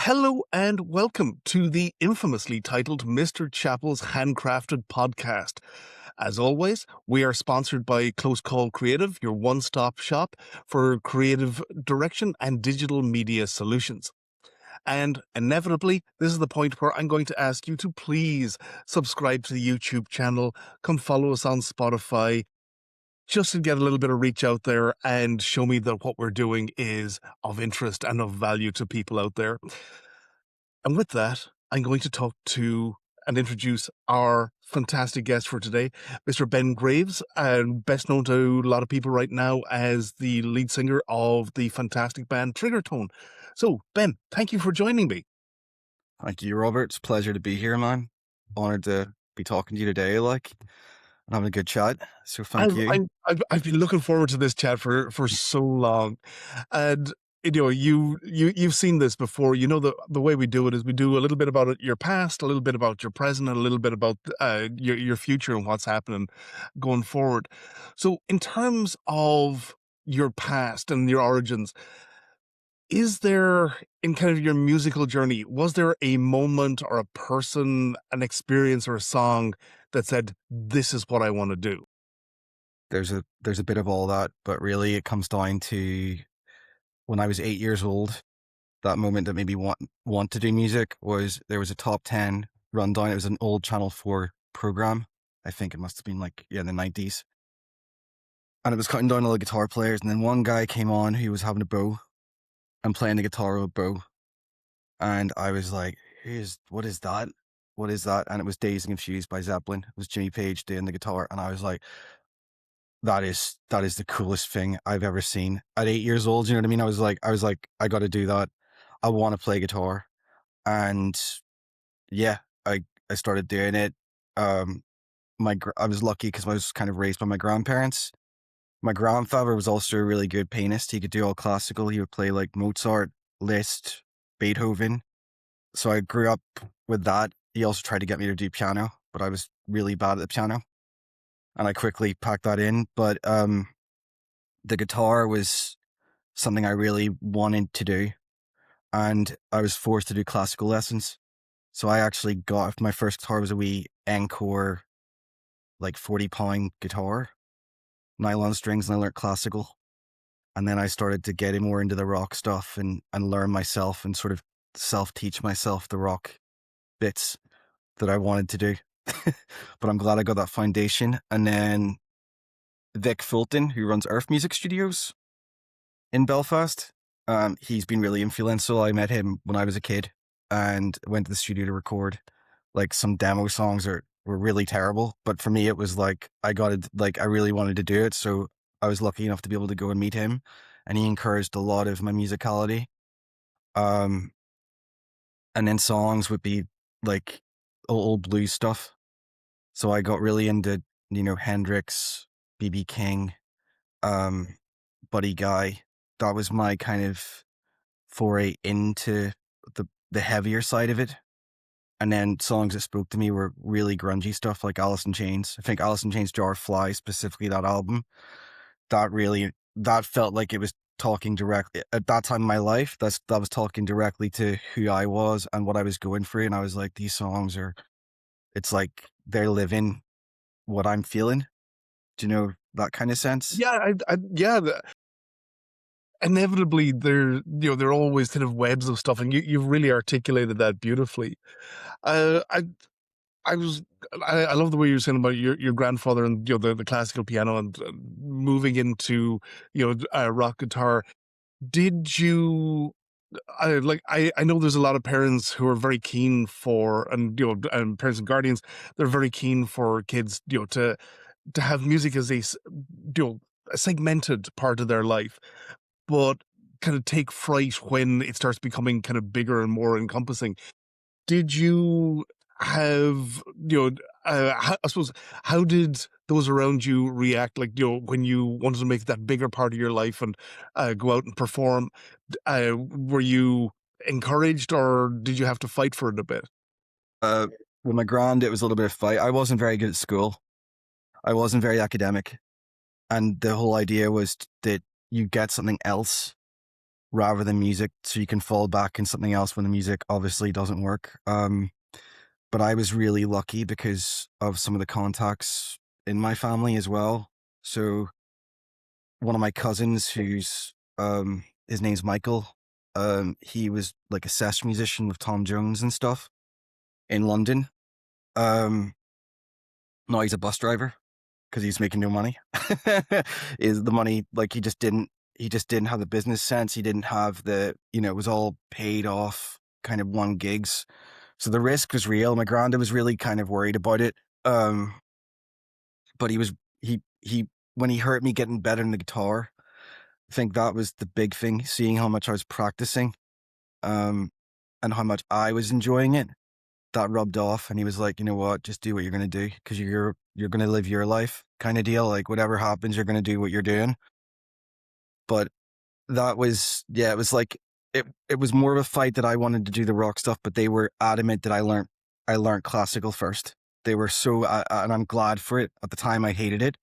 Hello and welcome to the infamously titled Mr. Chapple's Handcrafted podcast. As always, we are sponsored by Close Call Creative, your one-stop shop for creative direction and digital media solutions. And inevitably, this is the point where I'm going to ask you to please subscribe to the YouTube channel, come follow us on Spotify, just to get a little bit of reach out there and show me that what we're doing is of interest and of value to people out there. And with that, I'm going to talk to and introduce our fantastic guest for today, Mr. Ben Graves, and best known to a lot of people right now as the lead singer of the fantastic band Triggertone. So, Ben, thank you for joining me. Thank you, Robert. It's a pleasure to be here, man. Honored to be talking to you today, and having a good chat. So thank I've you. I've been looking forward to this chat for so long, and you've seen this before. You know the way we do it is we do a little bit about your past, a little bit about your present, and a little bit about your future and what's happening going forward. So, in terms of your past and your origins, is there in kind of your musical journey, was there a moment or a person, an experience or a song that said, "This is what I want to do"? There's a bit of all that, but really it comes down to when I was 8 years old. That moment that made me want to do music was there was a top 10 rundown. It was an old Channel 4 program. I think it must have been in the 90s. And it was cutting down all the guitar players. And then one guy came on who was having a bow and playing the guitar with a bow. And I was like, what is that? What is that? And it was Dazed and Confused by Zeppelin. It was Jimmy Page doing the guitar. And I was like, that is the coolest thing I've ever seen. At 8 years old, you know what I mean? I was like, I got to do that. I want to play guitar. And yeah, I started doing it. I was lucky because I was kind of raised by my grandparents. My grandfather was also a really good pianist. He could do all classical. He would play like Mozart, Liszt, Beethoven. So I grew up with that. He also tried to get me to do piano, but I was really bad at the piano. And I quickly packed that in. But the guitar was something I really wanted to do. And I was forced to do classical lessons. So I actually got, my first guitar was a wee Encore, like 40-pound guitar, nylon strings, and I learned classical. And then I started to get more into the rock stuff and learn myself and sort of self-teach myself the rock bits that I wanted to do. But I'm glad I got that foundation. And then Vic Fulton, who runs Earth Music Studios in Belfast, he's been really influential. I met him when I was a kid and went to the studio to record like some demo songs that were really terrible. But for me, it was like, I really wanted to do it. So I was lucky enough to be able to go and meet him, and he encouraged a lot of my musicality. And then songs would be like old blues stuff. So I got really into, Hendrix, B.B. King, Buddy Guy. That was my kind of foray into the heavier side of it. And then songs that spoke to me were really grungy stuff like Alice in Chains. I think Alice in Chains' Jar of Flies, specifically that album, that felt like it was talking directly at that time in my life. That was talking directly to who I was and what I was going through. And I was like, these songs it's like they're living what I'm feeling. Do you know that kind of sense? Yeah, yeah. Inevitably, there are always kind of webs of stuff, and you've really articulated that beautifully. Uh, I I was I love the way you were saying about your grandfather and the classical piano and moving into rock guitar. Did you? I know there's a lot of parents who are very keen for, and and parents and guardians, they're very keen for kids to have music as a segmented part of their life, but kind of take fright when it starts becoming kind of bigger and more encompassing. Did you have, I suppose, how did those around you react? Like, when you wanted to make that bigger part of your life and go out and perform, were you encouraged or did you have to fight for it a bit? Uh, with my grand, it was a little bit of fight. I wasn't very good at school. I wasn't very academic. And the whole idea was that you get something else rather than music, so you can fall back in something else when the music obviously doesn't work. But I was really lucky because of some of the contacts in my family as well. So one of my cousins, who's his name's Michael, he was like a session musician with Tom Jones and stuff in London. Um, now he's a bus driver because he's making no money. Is the money like he just didn't have the business sense. He didn't have the, it was all paid off kind of one gigs. So the risk was real. My granddad was really kind of worried about it. But he when he heard me getting better in the guitar, I think that was the big thing, seeing how much I was practicing, and how much I was enjoying it. That rubbed off, and he was like, "You know what? Just do what you're gonna do, because you're gonna live your life, kind of deal. Like whatever happens, you're gonna do what you're doing." But that was, yeah, it was like it was more of a fight that I wanted to do the rock stuff, but they were adamant that I learned classical first. They were so, and I'm glad for it. At the time, I hated it.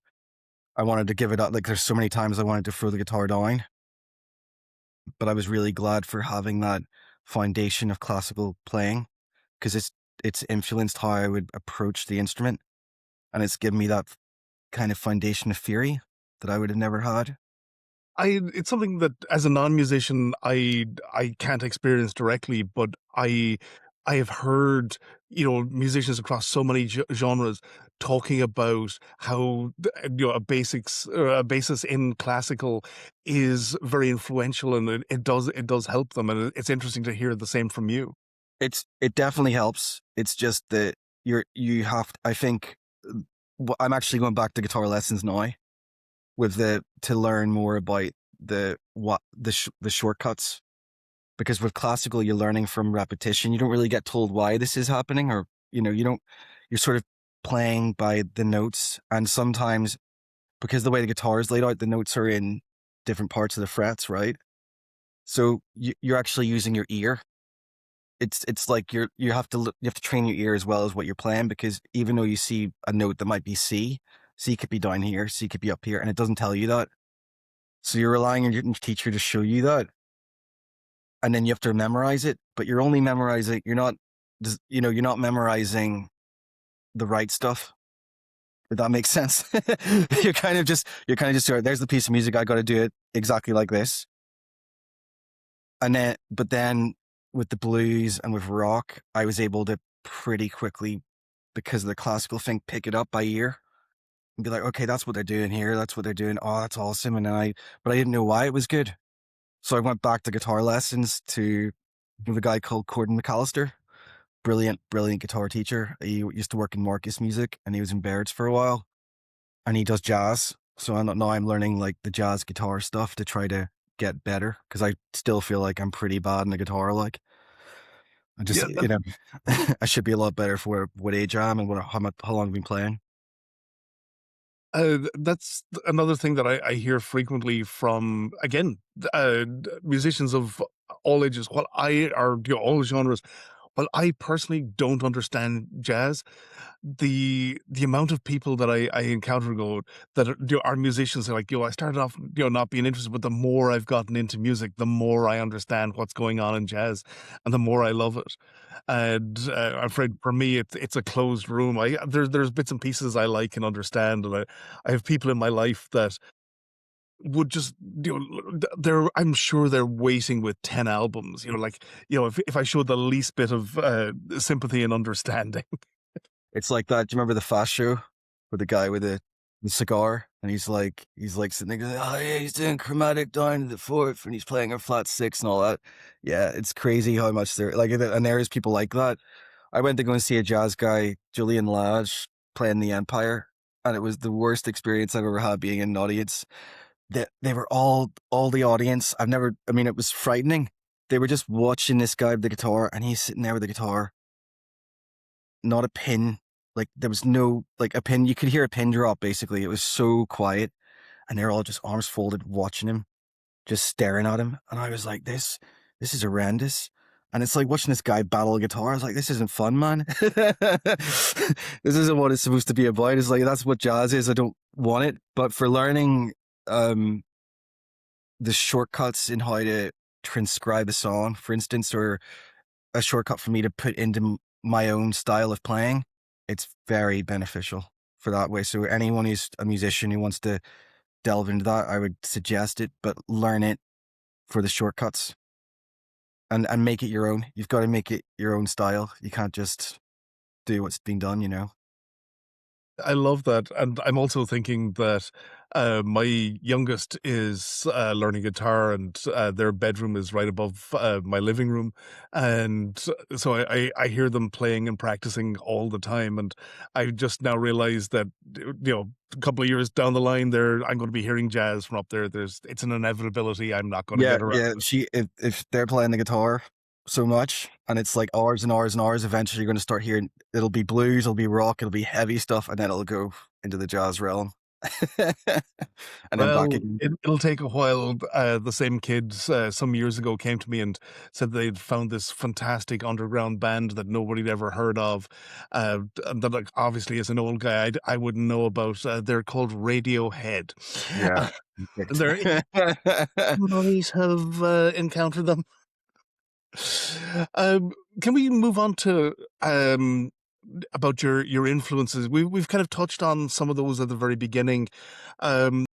I wanted to give it up. Like there's so many times I wanted to throw the guitar down, but I was really glad for having that foundation of classical playing, because it's influenced how I would approach the instrument, and it's given me that kind of foundation of theory that I would have never had. It's something that as a non-musician I can't experience directly, but I have heard, musicians across so many genres talking about how a basis in classical is very influential, and it does help them, and it's interesting to hear the same from you. It definitely helps. It's just that you have, I think, I'm actually going back to guitar lessons now with to learn more about the shortcuts, because with classical you're learning from repetition. You don't really get told why this is happening, or you're sort of playing by the notes, and sometimes because the way the guitar is laid out, the notes are in different parts of the frets, right? So you're actually using your ear. It's like you have to train your ear as well as what you're playing, because even though you see a note that might be C could be down here, C could be up here, and it doesn't tell you that. So you're relying on your teacher to show you that, and then you have to memorize it. But you're only memorizing. You're not memorizing the right stuff. If that makes sense. You're kind of just there's the piece of music. I got to do it exactly like this. But then with the blues and with rock, I was able to pretty quickly, because of the classical thing, pick it up by ear and be like, okay, that's what they're doing here. That's what they're doing. Oh, that's awesome. But I didn't know why it was good. So I went back to guitar lessons to with a guy called Corden McAllister. Brilliant, brilliant guitar teacher. He used to work in Marcus Music, and he was in Baird's for a while, and he does jazz. So now I'm learning like the jazz guitar stuff to try to get better, because I still feel like I'm pretty bad in the guitar. Like I just, Yeah, I should be a lot better for what age I am and how long I've been playing. That's another thing that I hear frequently from, again, musicians of all ages. All genres. While I personally don't understand jazz, the amount of people that I encounter that are musicians, are like, I started off, not being interested, but the more I've gotten into music, the more I understand what's going on in jazz, and the more I love it. And I'm afraid for me, it's a closed room. There's bits and pieces I like and understand, and I have people in my life that would just, I'm sure they're waiting with 10 albums, like, if I showed the least bit of sympathy and understanding. It's like that. Do you remember the Fast Show with the guy with the cigar, and he's like sitting there, going, oh yeah, he's doing chromatic down to the fourth, and he's playing a flat six and all that. Yeah, it's crazy how much they're like, and there is people like that. I went to go and see a jazz guy, Julian Lage, playing the Empire, and it was the worst experience I've ever had being in an audience. They were all the audience. I mean, it was frightening. They were just watching this guy with the guitar, and he's sitting there with the guitar, not a pin. Like there was no, like a pin. You could hear a pin drop, basically. It was so quiet, and they're all just arms folded watching him, just staring at him. And I was like, this is horrendous. And it's like watching this guy battle a guitar. I was like, this isn't fun, man. This isn't what it's supposed to be about. It's like, that's what jazz is. I don't want it. But for learning the shortcuts in how to transcribe a song, for instance, or a shortcut for me to put into my own style of playing, it's very beneficial for that way. So anyone who's a musician who wants to delve into that, I would suggest it, but learn it for the shortcuts and make it your own. You've got to make it your own style. You can't just do what's being done, you know? I love that, and I'm also thinking that, my youngest is, learning guitar, and, their bedroom is right above, my living room, and so I hear them playing and practicing all the time, and I just now realized that, a couple of years down the line there, I'm gonna be hearing jazz from up there. It's an inevitability. I'm not gonna Yeah, get around yeah. it. If they're playing the guitar so much and it's like hours and hours and hours, eventually you're gonna start hearing it'll be blues, it'll be rock, it'll be heavy stuff, and then it'll go into the jazz realm. And then back Well, again. it'll take a while. The same kids, some years ago came to me and said they'd found this fantastic underground band that nobody'd ever heard of, and that, like, obviously, as an old guy, I wouldn't know about. They're called Radiohead. Yeah. They're Nobody's have, encountered them. Um, can we move on to, about your influences? We've kind of touched on some of those at the very beginning. Um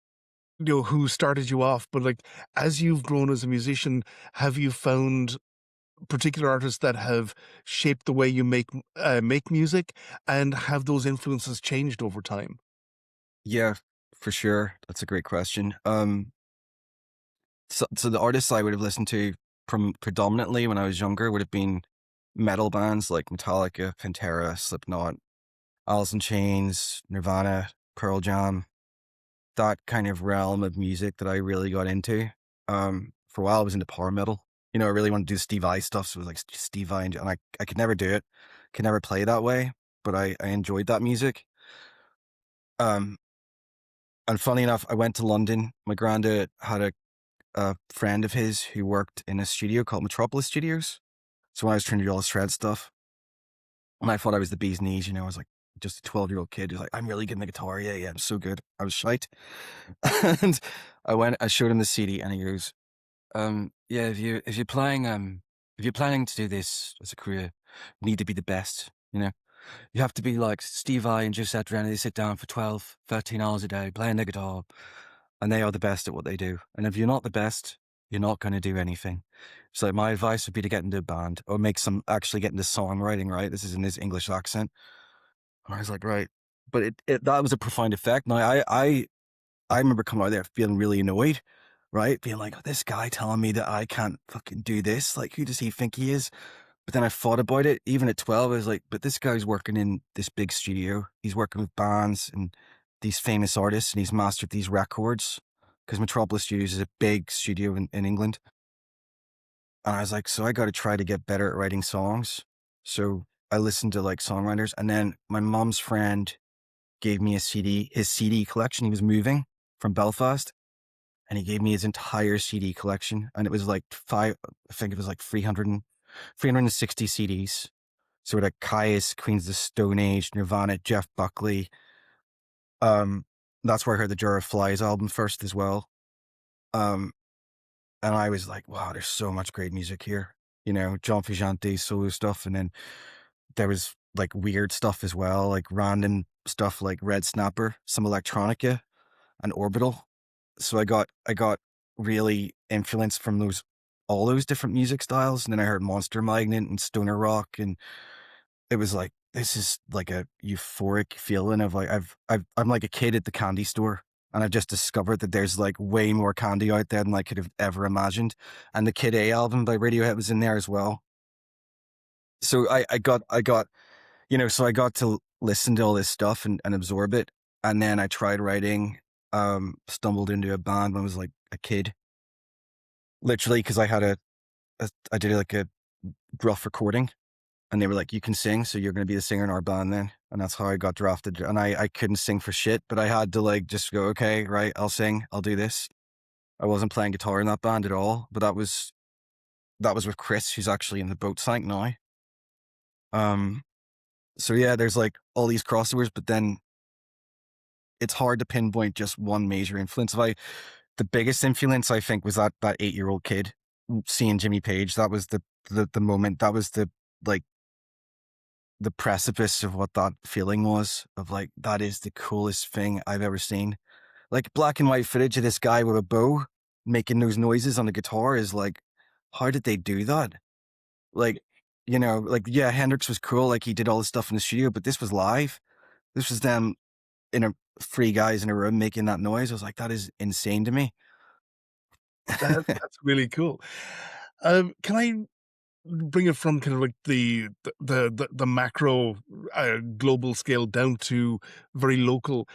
who started you off, but, like, as you've grown as a musician, have you found particular artists that have shaped the way you make music, and have those influences changed over time? Yeah, for sure. That's a great question. So the artists I would have listened to predominantly when I was younger would have been metal bands like Metallica, Pantera, Slipknot, Alice in Chains, Nirvana, Pearl Jam, that kind of realm of music that I really got into. For a while I was into power metal. You know, I really wanted to do Steve Vai stuff, so it was like Steve Vai, and I could never do it, could never play that way, but I enjoyed that music. Um, and funny enough, I went to London. My granddad had a friend of his who worked in a studio called Metropolis Studios. So when I was trying to do all the shred stuff, and I thought I was the bee's knees, you know, I was like just a 12-year-old kid who's like, I'm really good in the guitar. Yeah, yeah, I'm so good. I was shite. And I showed him the CD and he goes, yeah, if you're planning to do this as a career, you need to be the best, you know. You have to be like Steve Vai and Giuseppe Rennie. They sit down for 12, 13 hours a day playing the guitar, and they are the best at what they do. And if you're not the best, you're not going to do anything. So my advice would be to get into a band or actually get into songwriting, right? This is in this English accent. And I was like, right. But that was a profound effect. Now, I remember coming out there feeling really annoyed, right? Being like, "Oh, this guy telling me that I can't fucking do this. Like, who does he think he is?" But then I thought about it. Even at 12, I was like, but this guy's working in this big studio. He's working with bands and these famous artists, and he's mastered these records because Metropolis Studios is a big studio in England. And I was like, so I got to try to get better at writing songs. So I listened to like songwriters, and then my mom's friend gave me his CD collection. He was moving from Belfast, and he gave me his entire CD collection, and it was like I think it was like 360 CDs. So it had Kyuss, Queens of the Stone Age, Nirvana, Jeff Buckley. Um, that's where I heard the Jar of Flies album first as well. Um, and I was like, wow, there's so much great music here. You know, John Frusciante's solo stuff, and then there was like weird stuff as well, like random stuff like Red Snapper, some electronica, and Orbital. So I got really influenced from all those different music styles, and then I heard Monster Magnet and stoner rock, and it was like this is like a euphoric feeling of like I'm like a kid at the candy store, and I've just discovered that there's like way more candy out there than I could have ever imagined. And the Kid A album by Radiohead was in there as well. So I got you know, so I got to listen to all this stuff and absorb it. And then I tried writing, stumbled into a band when I was like a kid, literally because I did like a rough recording, and they were like, you can sing, so you're going to be the singer in our band then. And that's how I got drafted. And I couldn't sing for shit, but I had to like just go, okay, right, I'll sing, I'll do this. I wasn't playing guitar in that band at all, but that was with Chris, who's actually in the Boat Sank now. Um, so yeah, there's like all these crossovers, but then it's hard to pinpoint just one major influence. The biggest influence I think was that 8-year-old kid seeing Jimmy Page, that was the moment, that was like, the precipice of what that feeling was, of like, that is the coolest thing I've ever seen. Like, black and white footage of this guy with a bow making those noises on the guitar is like, how did they do that? Like, like, yeah, Hendrix was cool, like, he did all this stuff in the studio, but this was live. This was them in a three guys in a room making that noise. I was like, that is insane to me. That's really cool. Can I bring it from kind of like the macro, global scale down to very local?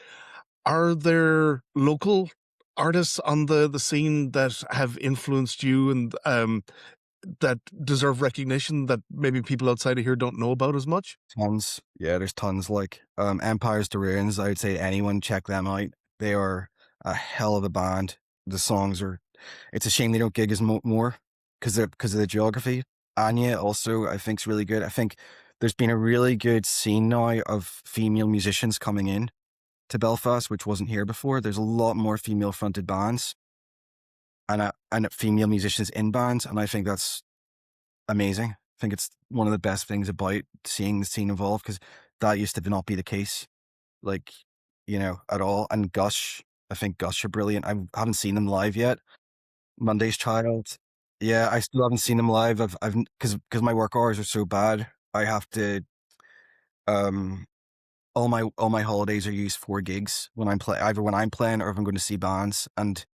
Are there local artists on the scene that have influenced you and, that deserve recognition that maybe people outside of here don't know about as much? Tons. Yeah, there's tons, like, Empires to Ruins, I would say anyone check them out. They are a hell of a band. The songs are, it's a shame they don't gig as more because of the geography. Anya also, I think, is really good. I think there's been a really good scene now of female musicians coming in to Belfast, which wasn't here before. There's a lot more female fronted bands and female musicians in bands, and I think that's amazing. I think it's one of the best things about seeing the scene evolve, because that used to not be the case, like, at all. And Gush, I think Gush are brilliant. I haven't seen them live yet. Monday's Child. Yeah, I still haven't seen them live. I've because my work hours are so bad. I have to, um, all my holidays are used for gigs when either when I'm playing or if I'm going to see bands, and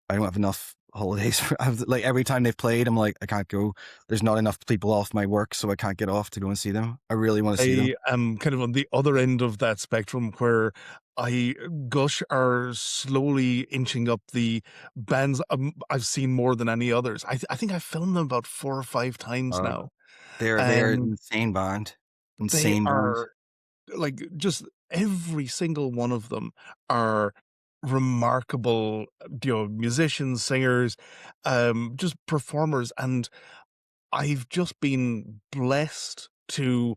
I don't have enough holidays for, like, every time they've played, I'm like, I can't go. There's not enough people off my work, so I can't get off to go and see them. I really want to see them. I am kind of on the other end of that spectrum where I Gush are slowly inching up the bands, I've seen more than any others. I think I've filmed them about 4 or 5 times Uh, now, they're an and insane band. they Insane band. are, like, just every single one of them are remarkable, musicians, singers, just performers, and I've just been blessed to,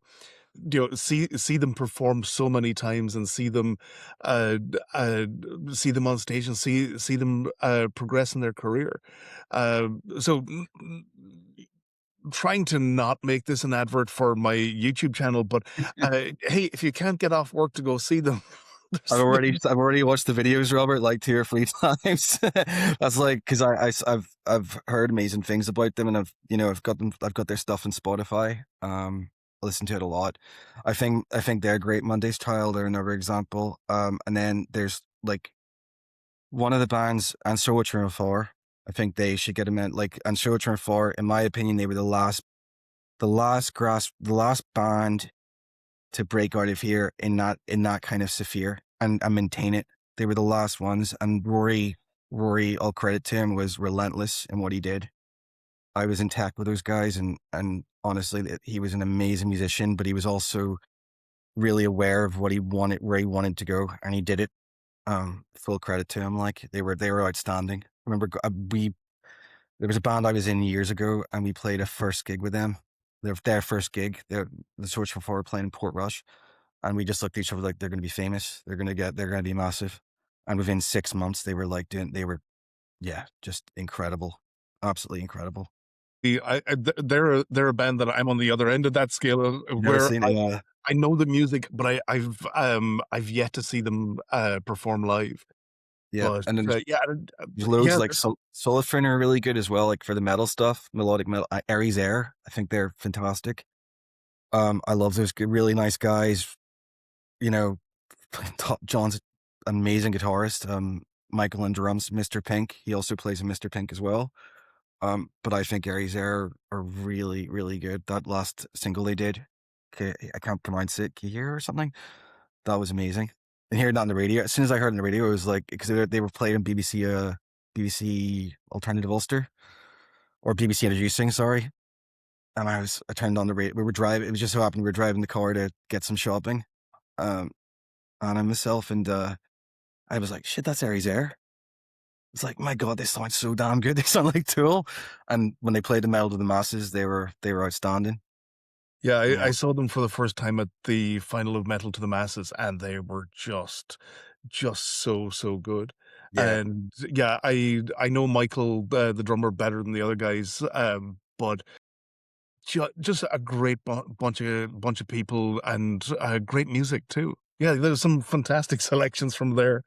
see them perform so many times and see them, see them on stage and see them, progress in their career. So, trying to not make this an advert for my YouTube channel, but, hey, if you can't get off work to go see them, I've there's already I've already watched the videos, Robert, like 2 or 3 times. That's like, because I've heard amazing things about them, and I've got their stuff on Spotify. I listen to it a lot. I think they're great. Monday's Child are another example. And then there's like one of the bands, and So What You're For. I think they should get a minute. Like, and So What You're For, in my opinion, they were the last band to break out of here in that kind of sphere and maintain it. They were the last ones, and Rory, all credit to him, was relentless in what he did. I was in tech with those guys, and honestly, he was an amazing musician, but he was also really aware of what he wanted, where he wanted to go, and he did it. Full credit to him. Like, they were outstanding. I remember, there was a band I was in years ago, and we played a first gig with them. Their first gig. The Search for Four playing in Portrush, and we just looked at each other like, they're going to be famous. They're going to be massive. And within 6 months, they were like yeah, just incredible, absolutely incredible. they're a band that I'm on the other end of that scale, You never where seen it? Yeah, I know the music, but I've yet to see them, perform live. yeah. But, And then yeah, there's loads, yeah, like, Solifrin are really good as well, like, for the metal stuff, melodic metal. Aries Air, I think they're fantastic. I love those really nice guys. You know, John's an amazing guitarist. Michael on drums, Mr. Pink. He also plays in Mr. Pink as well. But I think Aries Air are really, really good. That last single they did, I can't pronounce it, Kihir or something. That was amazing. And hearing that on the radio, as soon as I heard it on the radio, it was like, because they were playing on BBC Alternative Ulster, or BBC Introducing, sorry. And I turned on the radio. We were driving. It was just so happened we were driving the car to get some shopping. Um, and I myself, and I was like, shit, that's Aries Air. It's like, my God, they sound so damn good. They sound like Tool. And when they played the Metal to the Masses, they were outstanding. yeah, You I know, saw them for the first time at the final of Metal to the Masses, and they were just so, so good. Yeah. and yeah, I know Michael, the drummer, better than the other guys, but just a great bunch of people and great music too. Yeah, there's some fantastic selections from there.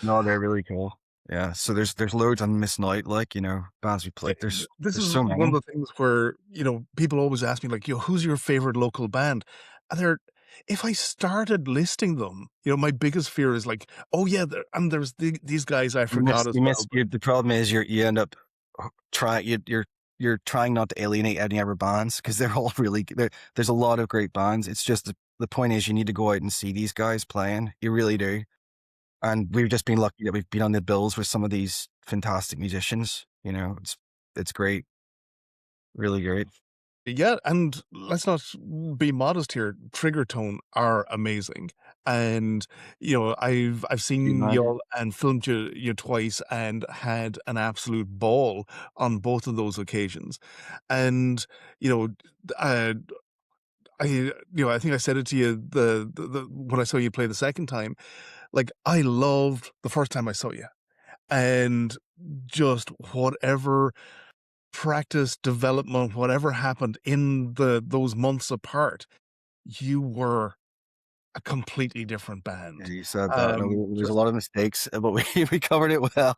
No, they're really cool. Yeah, so there's loads I'm missing out, like, bands we Eh, played. this There's is so one of many. the things where, people always ask me like, "Who's your favorite local band?" And if I started listing them, my biggest fear is like, "Oh yeah, there's these guys I forgot as well." But The problem is you end up trying you're trying not to alienate any other bands because they're all really there's a lot of great bands. It's just the point is you need to go out and see these guys playing. You really do. And we've just been lucky that we've been on the bills with some of these fantastic musicians. It's great, really great. yeah, and let's not be modest here. Triggertone are amazing, and I've Good seen man. y'all and filmed you twice, and had an absolute ball on both of those occasions. And you know, uh, I think I said it to you the when I saw you play the second time. Like, I loved the first time I saw you, and just whatever practice, development, whatever happened in those months apart, you were a completely different Yeah, band. you said that. No, there's a Just lot of mistakes, but we we covered it well.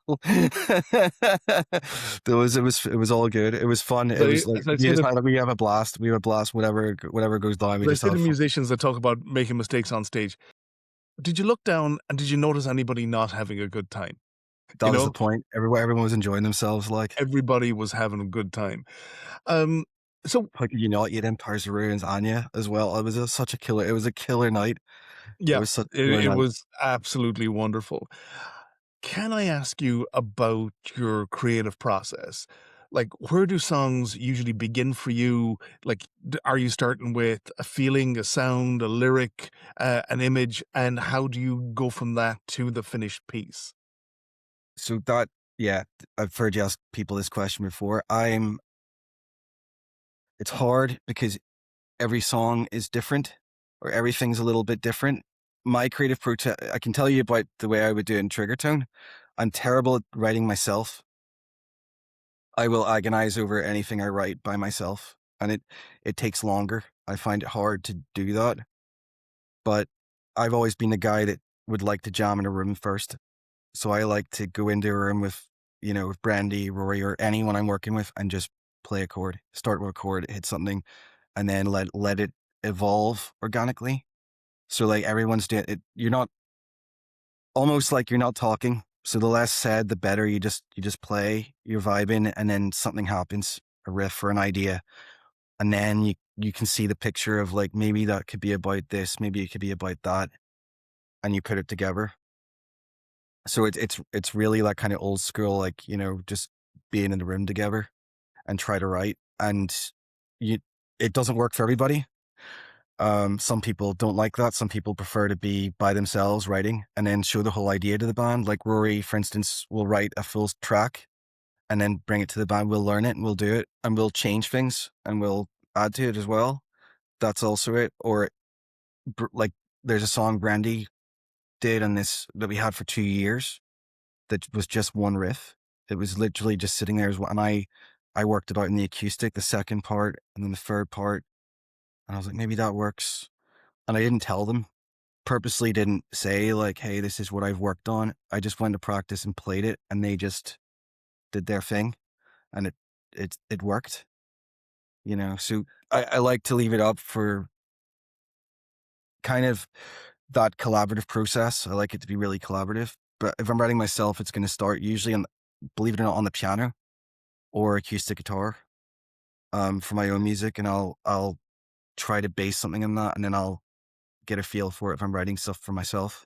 It was all good. It was fun. as It I was like as I we say just to had we have a blast. We have a blast. Whatever goes down, we as I just say to have fun. musicians that talk about making mistakes on stage, did you look down and did you notice anybody not having a good time? That You was the know, point. Everyone was enjoying themselves. Like, everybody was having a good time. Um, so how could you not? You had Empires of Ruins, Anya as well. Such a killer. It was a killer night. It yeah, was such a it killer it night. was absolutely wonderful. Can I ask you about your creative process? Like, where do songs usually begin for you? Like, are you starting with a feeling, a sound, a lyric, an image, and how do you go from that to the finished piece? So yeah, I've heard you ask people this question before. It's hard because every song is different or everything's a little bit different. My creative process, I can tell you about the way I would do it in Triggertone. I'm terrible at writing myself. I will agonize over anything I write by myself, and it takes longer. I find it hard to do that, but I've always been a guy that would like to jam in a room first. So I like to go into a room with Brandy, Rory, or anyone I'm working with and just play a chord, start with a chord, hit something, and then let it evolve organically. So like everyone's doing it, you're not almost like you're not talking. So the less said, the better. You just play, you're vibing, and then something happens, a riff or an idea, and then you can see the picture of like maybe that could be about this, maybe it could be about that, and you put it together. So it's really like kind of old school, like just being in the room together and try to write, and you it doesn't work for everybody. Some people don't like that. Some people prefer to be by themselves writing and then show the whole idea to the band. Like Rory, for instance, will write a full track and then bring it to the band. We'll learn it and we'll do it and we'll change things and we'll add to it as well. That's also it. Or like there's a song Brandy did on this that we had for 2 years that was just one riff. It was literally just sitting there as well. And I worked it out in the acoustic, the second part and then the third part. And I was like, maybe that works. And I didn't tell them, purposely didn't say like, hey, this is what I've worked on. I just went to practice and played it and they just did their thing and it worked. So I like to leave it up for kind of that collaborative process. I like it to be really collaborative. But if I'm writing myself, it's gonna start usually on, believe it or not, on the piano or acoustic guitar for my own music, and I'll try to base something in that and then I'll get a feel for it if I'm writing stuff for myself.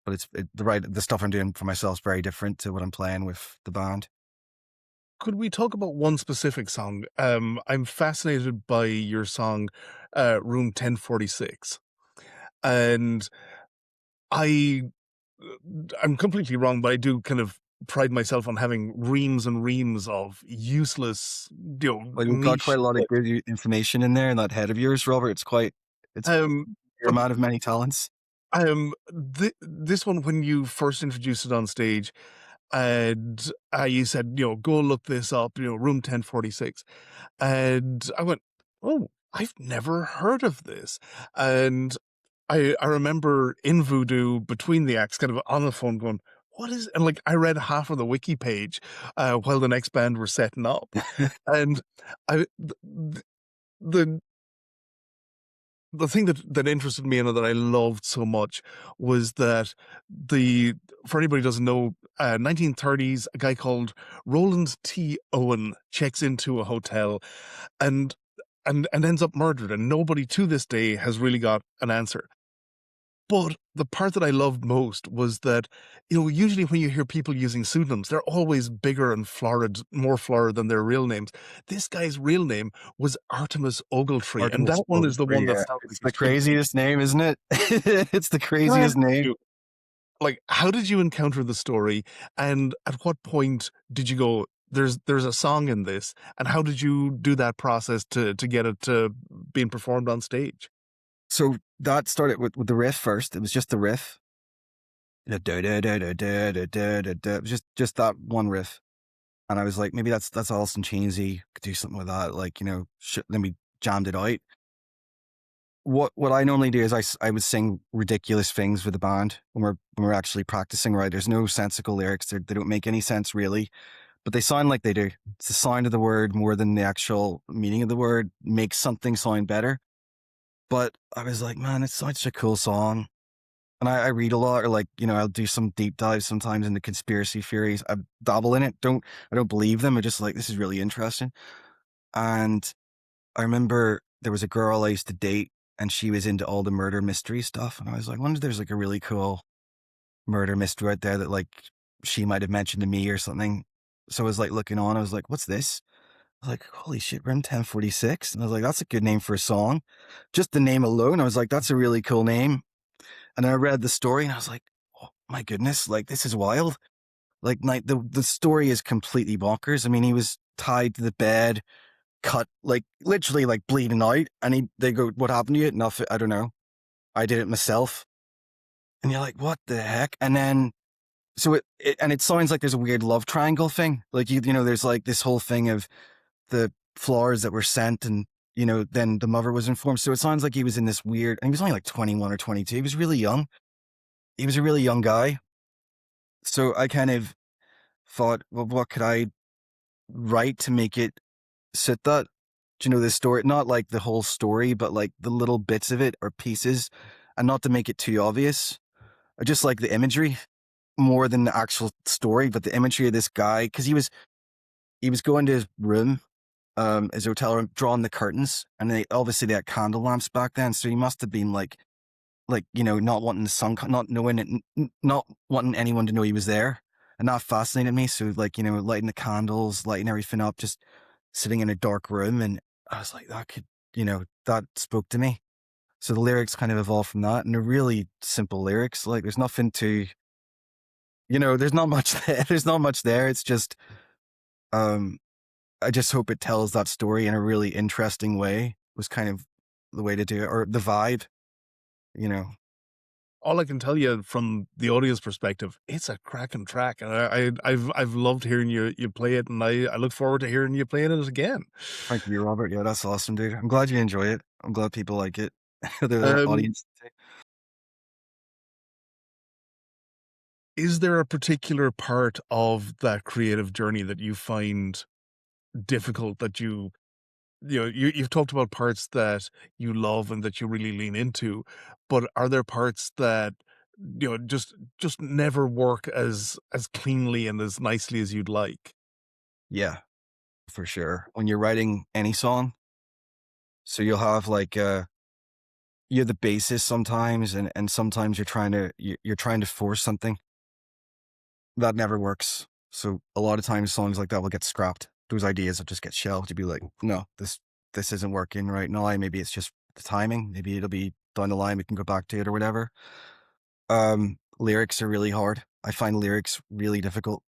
But the stuff I'm doing for myself is very different to what I'm playing with the band. Could we talk about one specific song? I'm fascinated by your song, Room 1046, and I I'm completely wrong, but I do kind of pride myself on having reams and reams of useless, Well, you've got quite niche a lot of clips. good information in there in that head of yours, Robert. It's Um, you're a but man of many talents. this one, when you first introduced it on stage, and you said, go look this up, room 1046. And I went, oh, I've never heard of this. And I remember in Voodoo, between the acts, kind of on the phone going, what is, and like I read half of the wiki page while the next band were setting up. And I, the the thing that interested me and that I loved so much was that the for anybody who doesn't know, 1930s, a guy called Roland T. Owen checks into a hotel and and ends up murdered, and nobody to this day has really got an answer. But the part that I loved most was that, usually when you hear people using pseudonyms, they're always bigger and florid, more florid than their real names. This guy's real name was Artemis Ogletree, and Artemis that one Fowl is the one 3, that yeah. sounds It's like the it should be. craziest name, isn't it? It's the Can I craziest ask name. you, like, how did you encounter the story, and at what point did you go, "There's a song in this," and how did you do that process to get it to being performed on stage? So that started with the riff first. It was just the riff. It was just that one riff. And I was like, maybe that's Alison Chainsey. Could do something with that. Like, then we jammed it out. What I normally do is I would sing ridiculous things with the band when we're actually practicing, right? There's no sensical lyrics. They don't make any sense really, but they sound like they do. It's the sound of the word more than the actual meaning of the word makes something sound better. But I was like, man, it's such a cool song. And I read a lot, or like, I'll do some deep dives sometimes into conspiracy theories. I dabble in it. I don't believe them. I just like, this is really interesting. And I remember there was a girl I used to date, and she was into all the murder mystery stuff. And I was like, I wonder if there's like a really cool murder mystery out there that like she might have mentioned to me or something. So I was like looking on, I was like, what's this? I was like, holy shit, Room 1046. And I was like, that's a good name for a song. Just the name alone, I was like, that's a really cool name. And I read the story and I was like, oh my goodness, like this is wild. Like the story is completely bonkers. I mean, he was tied to the bed, cut, like literally like bleeding out. And they go, what happened to you? Nothing. I don't know. I did it myself. And you're like, what the heck? And then, so it sounds like there's a weird love triangle thing. Like, there's like this whole thing of the flowers that were sent and, then the mother was informed. So it sounds like he was in this weird, and he was only like 21 or 22. He was really young. He was a really young guy. So I kind of thought, well, what could I write to make it sit that? Do you know the story? Not like the whole story, but like the little bits of it or pieces, and not to make it too obvious. I just like the imagery more than the actual story, but the imagery of this guy, because he was going to his room, his hotel room, drawing the curtains, and they had candle lamps back then, so he must have been like not wanting the sun, not knowing it, not wanting anyone to know he was there, and that fascinated me. So like lighting the candles, lighting everything up, just sitting in a dark room, and I was like, that spoke to me. So the lyrics kind of evolved from that, and they're really simple lyrics. Like there's nothing to, there's not much there. There's not much there. It's just, um, I just hope it tells that story in a really interesting way. Was kind of the way to do it, or the vibe, you know. All I can tell you from the audience perspective, it's a cracking track, and I've loved hearing you play it, and I look forward to hearing you playing it again. Thank you, Robert. Yeah, that's awesome, dude. I'm glad you enjoy it. I'm glad people like it. The Um, audience. is there a particular part of that creative journey that you find difficult, that you've talked about parts that you love and that you really lean into, but are there parts that, just never work as cleanly and as nicely as you'd like? Yeah, for sure. When you're writing any song, so you'll have like you're the basis sometimes, and sometimes you're trying to force something that never works. So a lot of times songs like that will get scrapped. Those ideas will just get shelved. You'd be like, no, this isn't working right now. Maybe it's just the timing. Maybe it'll be down the line. We can go back to it or whatever. Lyrics are really hard. I find lyrics really difficult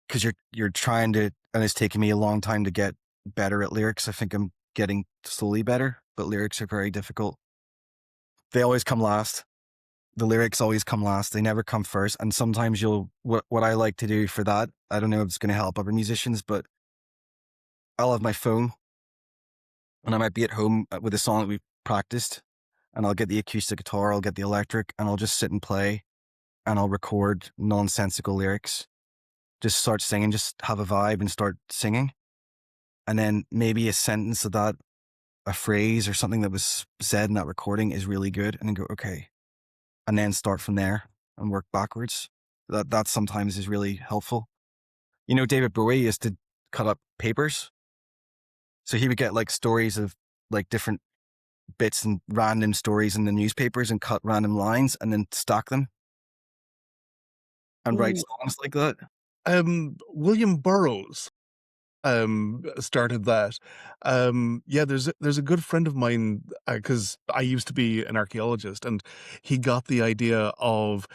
because you're trying to, and it's taken me a long time to get better at lyrics. I think I'm getting slowly better, but lyrics are very difficult. They always come last. the lyrics always come last. They never come first. And sometimes what I like to do for that, I don't know if it's going to help other musicians, but I'll have my phone and I might be at home with a song that we've practiced, and I'll get the acoustic guitar, I'll get the electric, and I'll just sit and play, and I'll record nonsensical lyrics. Just start singing, just have a vibe and start singing. And then maybe a sentence of that, a phrase or something that was said in that recording is really good. And then go, okay. And then start from there and work backwards. That sometimes is really helpful. You know, David Bowie used to cut up papers. So he would get like stories of like different bits and random stories in the newspapers and cut random lines and then stack them and write Oh, songs like that. William Burroughs started that. Yeah, there's a good friend of mine, because I used to be an archaeologist, and he got the idea of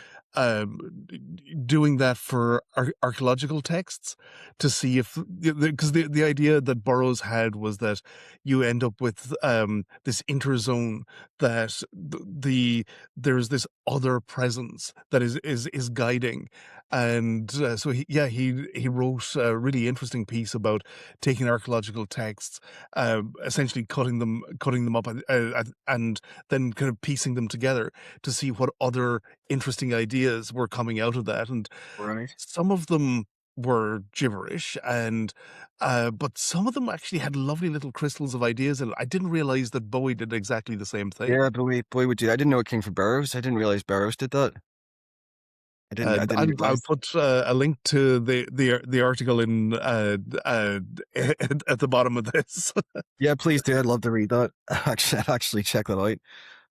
doing that for archaeological texts to see if, because the idea that Burroughs had was that you end up with this interzone, that there's this other presence that is guiding. And so he wrote a really interesting piece about taking archaeological texts, essentially cutting them up, and then kind of piecing them together to see what other interesting ideas were coming out of that. And Right. some of them were gibberish, and but some of them actually had lovely little crystals of ideas in it. I didn't realize that Bowie did exactly the same thing. Yeah, Bowie would do that. I didn't know it came from Burroughs. I didn't realize Burroughs did that. I And didn't I'll realize. put a link to the article in at the bottom of this. Yeah, please do. I'd love to read that. Actually check that out.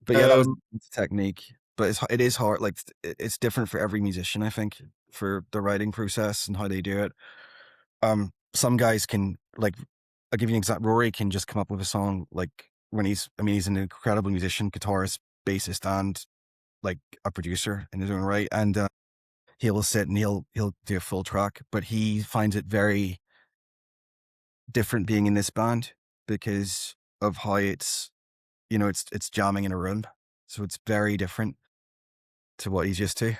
But yeah, that was um, the technique. But it is hard. Like it's different for every musician, I think, for the writing process and how they do it. Some guys can like, I'll give you an example. Rory can just come up with a song like when he's an incredible musician, guitarist, bassist, and like a producer in his own right. And he'll sit and he'll do a full track, but he finds it very different being in this band because of how it's jamming in a room. So it's very different to what he's used to.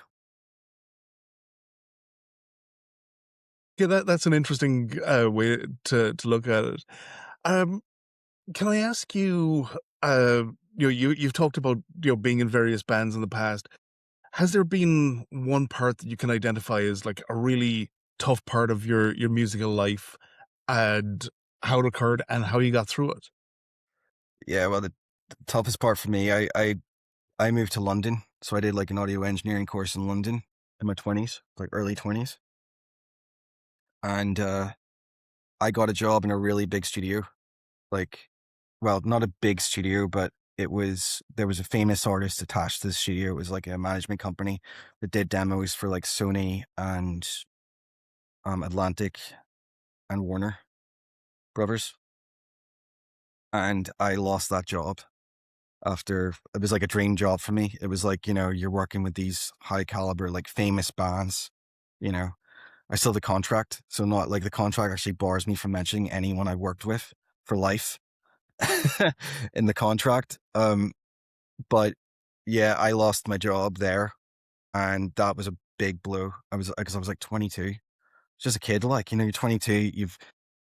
yeah, that's an interesting way to look at it. Um, can I ask you? You've talked about being in various bands in the past. Has there been one part that you can identify as like a really tough part of your musical life, and how it occurred and how you got through it? Yeah, well, the toughest part for me, I moved to London, so I did like an audio engineering course in London in my 20s, like early 20s, and I got a job in a really big studio, like, well, not a big studio, but there was a famous artist attached to the studio. It was like a management company that did demos for like Sony and Atlantic and Warner Brothers, and I lost that job after it was like a dream job for me. It was like, you're working with these high caliber, like famous bands, you know. I still have the contract. So not like the contract actually bars me from mentioning anyone I worked with for life in the contract. But yeah, I lost my job there and that was a big blow. Because I was like 22, just a kid, like, you're 22, you've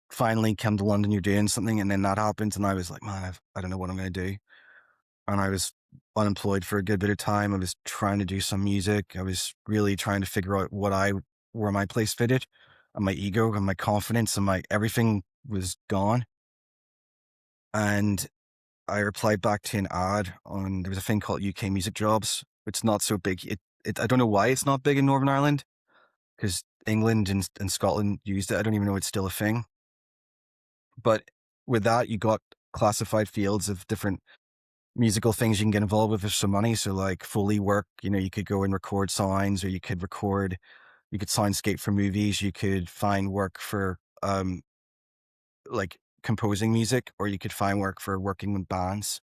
finally come to London, you're doing something and then that happens. And I was like, man, I don't know what I'm going to do. And I was unemployed for a good bit of time. I was trying to do some music. I was really trying to figure out where my place fitted, and my ego and my confidence and my everything was gone. And I replied back to an ad on, there was a thing called UK Music Jobs. It's not so big. I don't know why it's not big in Northern Ireland because England and Scotland used it. I don't even know it's still a thing. But with that, you got classified fields of different musical things you can get involved with for some money. So like Foley work, you could go and record signs, or you could soundscape for movies. You could find work for like composing music, or you could find work for working with bands.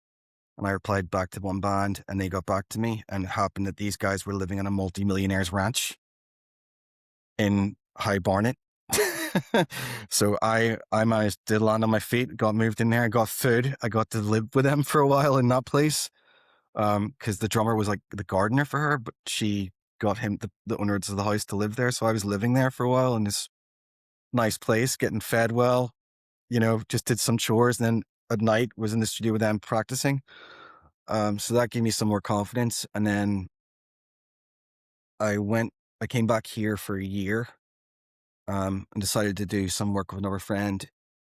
And I replied back to one band and they got back to me, and it happened that these guys were living on a multi-millionaire's ranch in High Barnet. So I managed to land on my feet, got moved in there, got food. I got to live with them for a while in that place. Because the drummer was like the gardener for her, but she got him the owners of the house to live there. So I was living there for a while in this nice place, getting fed well, just did some chores, and then at night was in the studio with them practicing. So that gave me some more confidence. And then I went, I came back here for a year, and decided to do some work with another friend,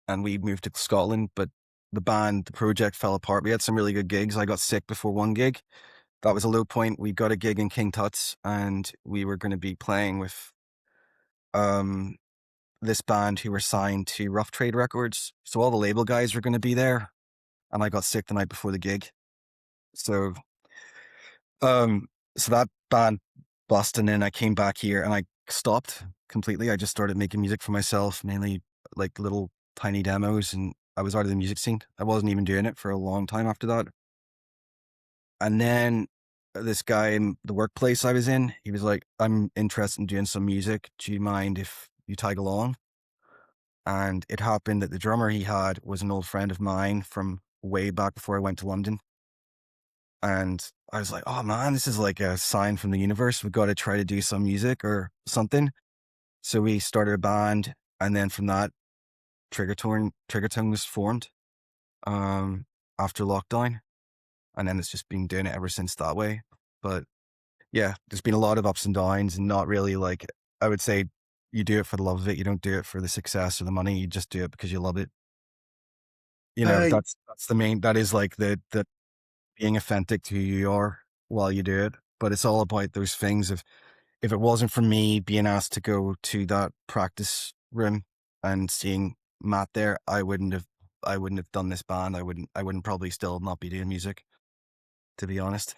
and we moved to Scotland. But the project fell apart. We had some really good gigs. I got sick before one gig. That was a low point. We got a gig in King Tut's, and we were going to be playing with um, this band who were signed to Rough Trade Records. So all the label guys were going to be there, and I got sick the night before the gig. So, um, so that band busted, and then I came back here and I stopped completely. I just started making music for myself, mainly like little tiny demos, and I was out of the music scene. I wasn't even doing it for a long time after that. And then this guy in the workplace I was in, he was like, I'm interested in doing some music. Do you mind if you tag along? And it happened that the drummer he had was an old friend of mine from way back before I went to London. And I was like, oh man, this is like a sign from the universe. We've got to try to do some music or something. So we started a band. And then from that, Triggertone was formed um, after lockdown. And then it's just been doing it ever since that way. But yeah, there's been a lot of ups and downs, and not really like, I would say you do it for the love of it. You don't do it for the success or the money. You just do it because you love it. I That's the main, that is like the being authentic to who you are while you do it. But it's all about those things of, if it wasn't for me being asked to go to that practice room and seeing Matt there, I wouldn't have done this band. I wouldn't probably still not be doing music, to be honest.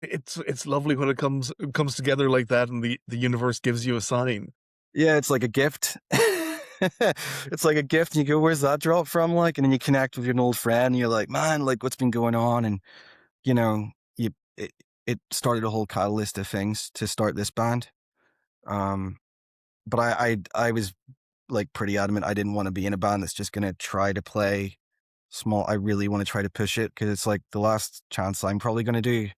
it's lovely when it comes together like that, and the universe gives you a sign. Yeah, it's like a gift. It's like a gift. And you go, where's that drop from? Like, and then you connect with your old friend and you're like, man, like what's been going on? And, you know, you, it, it started a whole catalyst of things to start this band. Um, but I was like pretty adamant. I didn't want to be in a band that's just going to try to play small. I really want to try to push it, because it's like the last chance I'm probably going to do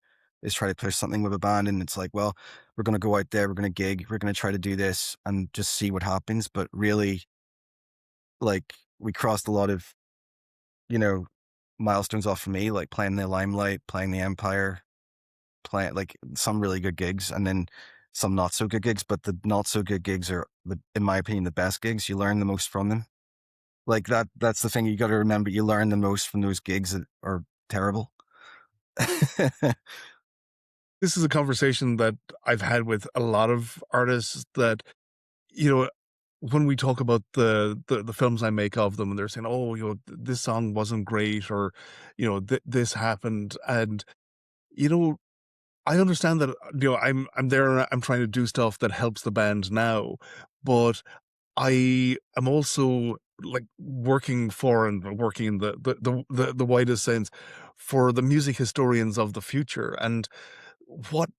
is try to push something with a band. And it's like, well, we're going to go out there, we're going to gig, we're going to try to do this and just see what happens. But really, like, we crossed a lot of, you know, milestones off for me, like playing the Limelight, playing the Empire, playing like some really good gigs, and then some not so good gigs. But the not so good gigs are, in my opinion, the best gigs. You learn the most from them. Like that's the thing you got to remember. You learn the most from those gigs that are terrible. This is a conversation that I've had with a lot of artists that, you know, when we talk about the films I make of them, and they're saying, "Oh, this song wasn't great," or, this happened, and you know, I understand that. I'm there, and I'm trying to do stuff that helps the band now, but I am also like working for, and working in the widest sense, for the music historians of the future, and what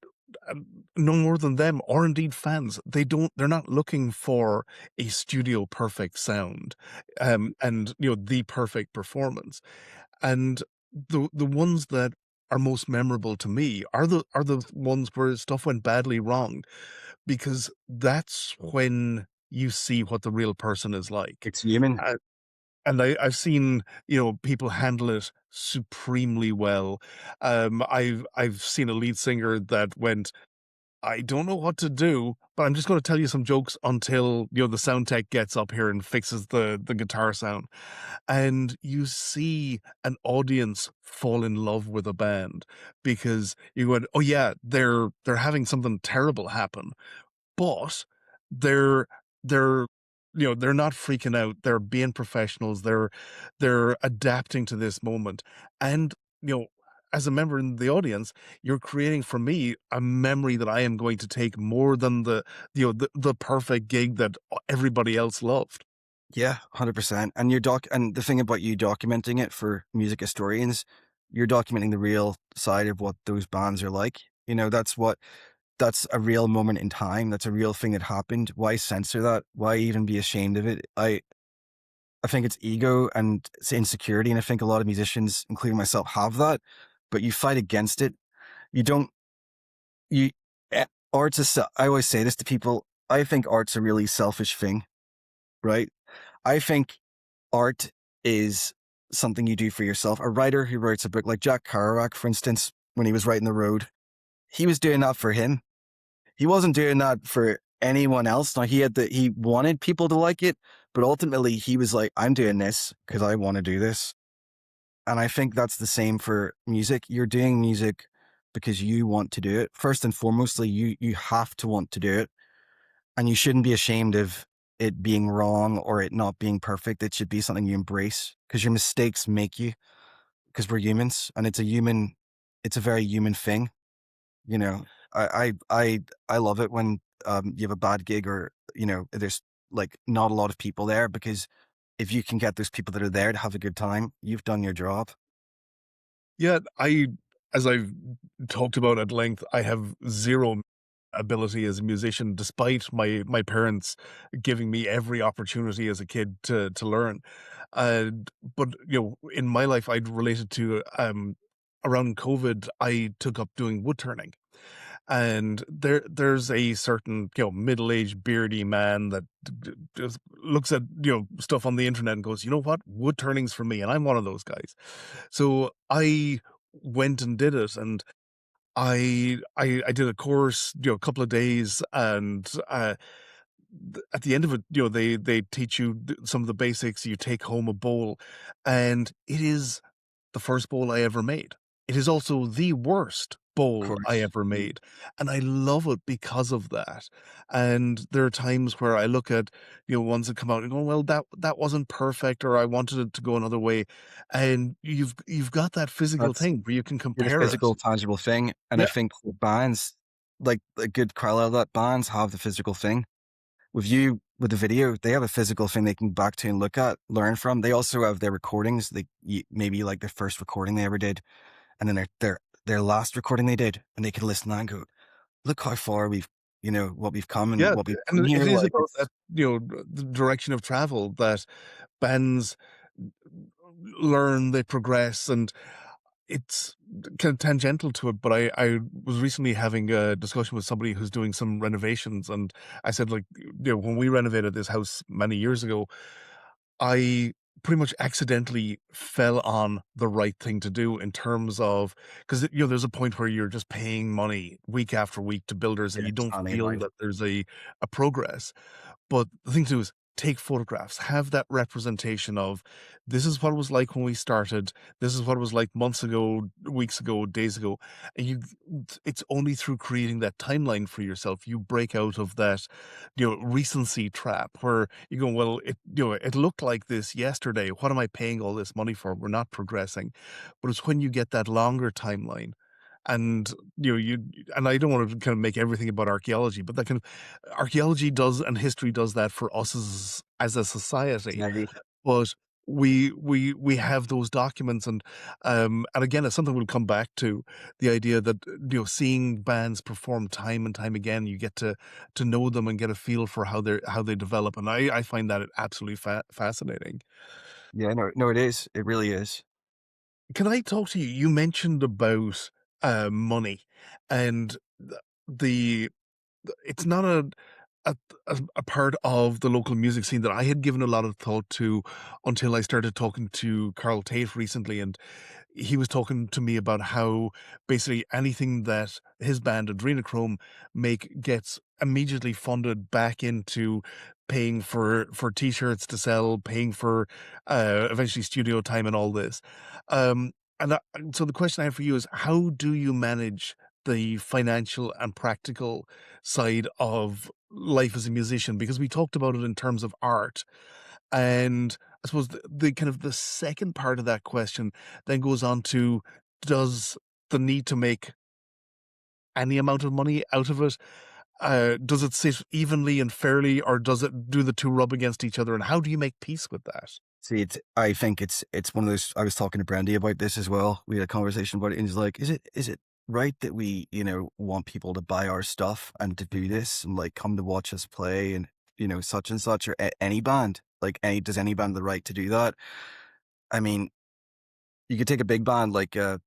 no more than them, or indeed fans, they're not looking for a studio perfect sound, and the perfect performance. And the ones that are most memorable to me are the ones where stuff went badly wrong, because that's when you see what the real person is like. It's human. And I've seen, people handle it supremely well. I've seen a lead singer that went, "I don't know what to do, but I'm just gonna tell you some jokes until, the sound tech gets up here and fixes the guitar sound." And you see an audience fall in love with a band, because you went, "Oh yeah, they're having something terrible happen, but they're they're they're not freaking out. They're being professionals. They're adapting to this moment." And, as a member in the audience, you're creating for me a memory that I am going to take more than the perfect gig that everybody else loved. Yeah, 100%. And and the thing about you documenting it for music historians, you're documenting the real side of what those bands are like. That's a real moment in time. That's a real thing that happened. Why censor that? Why even be ashamed of it? I think it's ego and it's insecurity, and I think a lot of musicians, including myself, have that. But you fight against it. You don't. You art's I always say this to people. I think art's a really selfish thing, right? I think art is something you do for yourself. A writer who writes a book, like Jack Kerouac, for instance, when he was writing The Road, he was doing that for him. He wasn't doing that for anyone else. Now he wanted people to like it, but ultimately he was like, I'm doing this because I want to do this. And I think that's the same for music. You're doing music because you want to do it. First and foremostly, you have to want to do it. And you shouldn't be ashamed of it being wrong or it not being perfect. It should be something you embrace because your mistakes make you, because we're humans and it's a very human thing. You know, I love it when you have a bad gig or, there's like not a lot of people there, because if you can get those people that are there to have a good time, you've done your job. Yeah, as I've talked about at length, I have zero ability as a musician, despite my parents giving me every opportunity as a kid to learn. And but in my life, I'd related to around COVID, I took up doing wood turning. And there's a certain, middle-aged beardy man that just looks at, stuff on the internet and goes, "You know what? Wood turning's for me." And I'm one of those guys. So I went and did it, and I did a course, a couple of days, and at the end of it, they teach you some of the basics. You take home a bowl, and it is the first bowl I ever made. It is also the worst Of bowl I course. ever made, and I love it because of that. And there are times where I look at, ones that come out and go, "Well, that wasn't perfect," or, "I wanted it to go another way." And you've got that physical That's thing where you can the compare it. physical, tangible thing. And I Yeah. think the bands, like a good parallel, that bands have the physical thing. With you, with the video, they have a physical thing they can back to and look at, learn from. They also have their recordings. Maybe like their first recording they ever did, and then their last recording they did, and they can listen to that and go, "Look how far what we've come and Yeah, what we've and done it here." is Like about that, it's the direction of travel that bands learn, they progress, and it's kind of tangential to it, but I was recently having a discussion with somebody who's doing some renovations, and I said, like, when we renovated this house many years ago, I pretty much accidentally fell on the right thing to do in terms of, because there's a point where you're just paying money week after week to builders, and you don't standing in feel line. that there's a progress. But the thing to do is take photographs, have that representation of, this is what it was like when we started, this is what it was like months ago, weeks ago, days ago. And it's only through creating that timeline for yourself you break out of that, recency trap where you go, well, it looked like this yesterday. What am I paying all this money for? We're not progressing. But it's when you get that longer timeline, and you and I don't want to kind of make everything about archaeology, but that kind of archaeology does, and history does that for us as a society. Maybe. But we have those documents, and again, it's something we'll come back to, the idea that, seeing bands perform time and time again, you get to know them and get a feel for how they develop, and I find that absolutely fascinating. Yeah, no, no, it is. It really is. Can I talk to you? You mentioned about money, and the it's not a a part of the local music scene that I had given a lot of thought to until I started talking to Carl Tate recently, and he was talking to me about how basically anything that his band Adrenochrome make gets immediately funded back into paying for t-shirts to sell, paying for eventually studio time and all this. Um, so the question I have for you is, how do you manage the financial and practical side of life as a musician? Because we talked about it in terms of art, and I suppose the kind of the second part of that question then goes on to, does the need to make any amount of money out of it, does it sit evenly and fairly, or do the two rub against each other, and how do you make peace with that? See, I think it's one of those. I was talking to Brandy about this as well. We had a conversation about it, and he's like, "Is it right that we want people to buy our stuff and to do this and like come to watch us play?" And you know, such and such, or any band. Like, does any band have the right to do that? I mean, you could take a big band like, I'll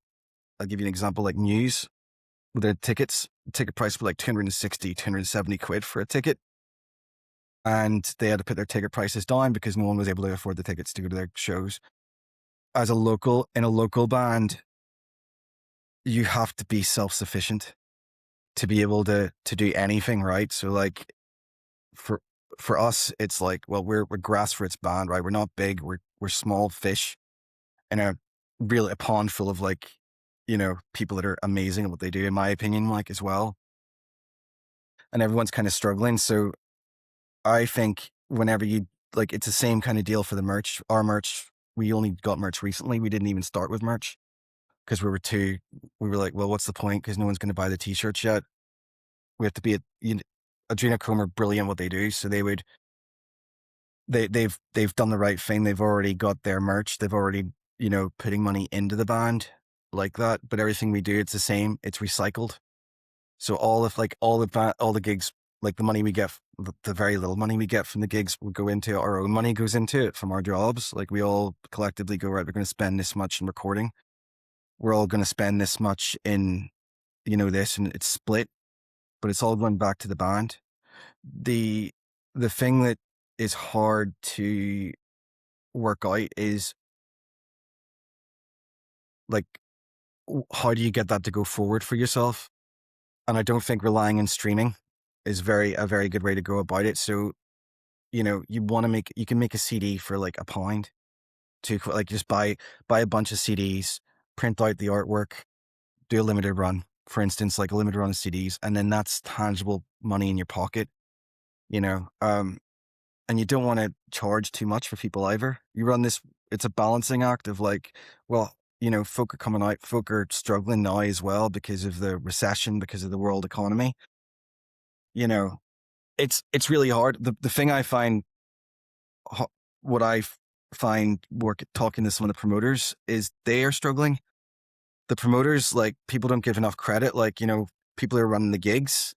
give you an example, like Muse, with their ticket price was like 260, 270 quid for a ticket. And they had to put their ticket prices down because no one was able to afford the tickets to go to their shows. In a local band, you have to be self-sufficient to be able to do anything, right? So like for for us, it's like, well, we're grassroots band, right? We're not big, we're small fish in a pond full of like, you know, people that are amazing at what they do, in my opinion, like as well. And everyone's kind of struggling. So I think whenever you like, it's the same kind of deal for the merch. Our merch, we only got merch recently. We didn't even start with merch because we were like, well, what's the point? Because no one's going to buy the t-shirts yet. We have to be Adrenochrome are brilliant what they do. So they've done the right thing. They've already got their merch. They've already, you know, putting money into the band like that. But everything we do, it's the same. It's recycled. So all the gigs, like the money we get, the very little money we get from the gigs will go into our own money goes into it from our jobs. Like we all collectively go, right, we're going to spend this much in recording. We're all going to spend this much in, you know, this, and it's split, but it's all going back to the band. The, the thing that is hard to work out is like, how do you get that to go forward for yourself? And I don't think relying on streaming is a very good way to go about it. So, you know, you can make a CD for like £1 to like just buy a bunch of CDs, print out the artwork, do a limited run, for instance, like a limited run of CDs, and then that's tangible money in your pocket, you know. And you don't want to charge too much for people either. It's a balancing act of like, well, you know, folk are struggling now as well because of the recession, because of the world economy. You know, it's really hard. The thing I find, what find work talking to some of the promoters is they are struggling. The promoters, like people don't give enough credit. Like, you know, people who are running the gigs,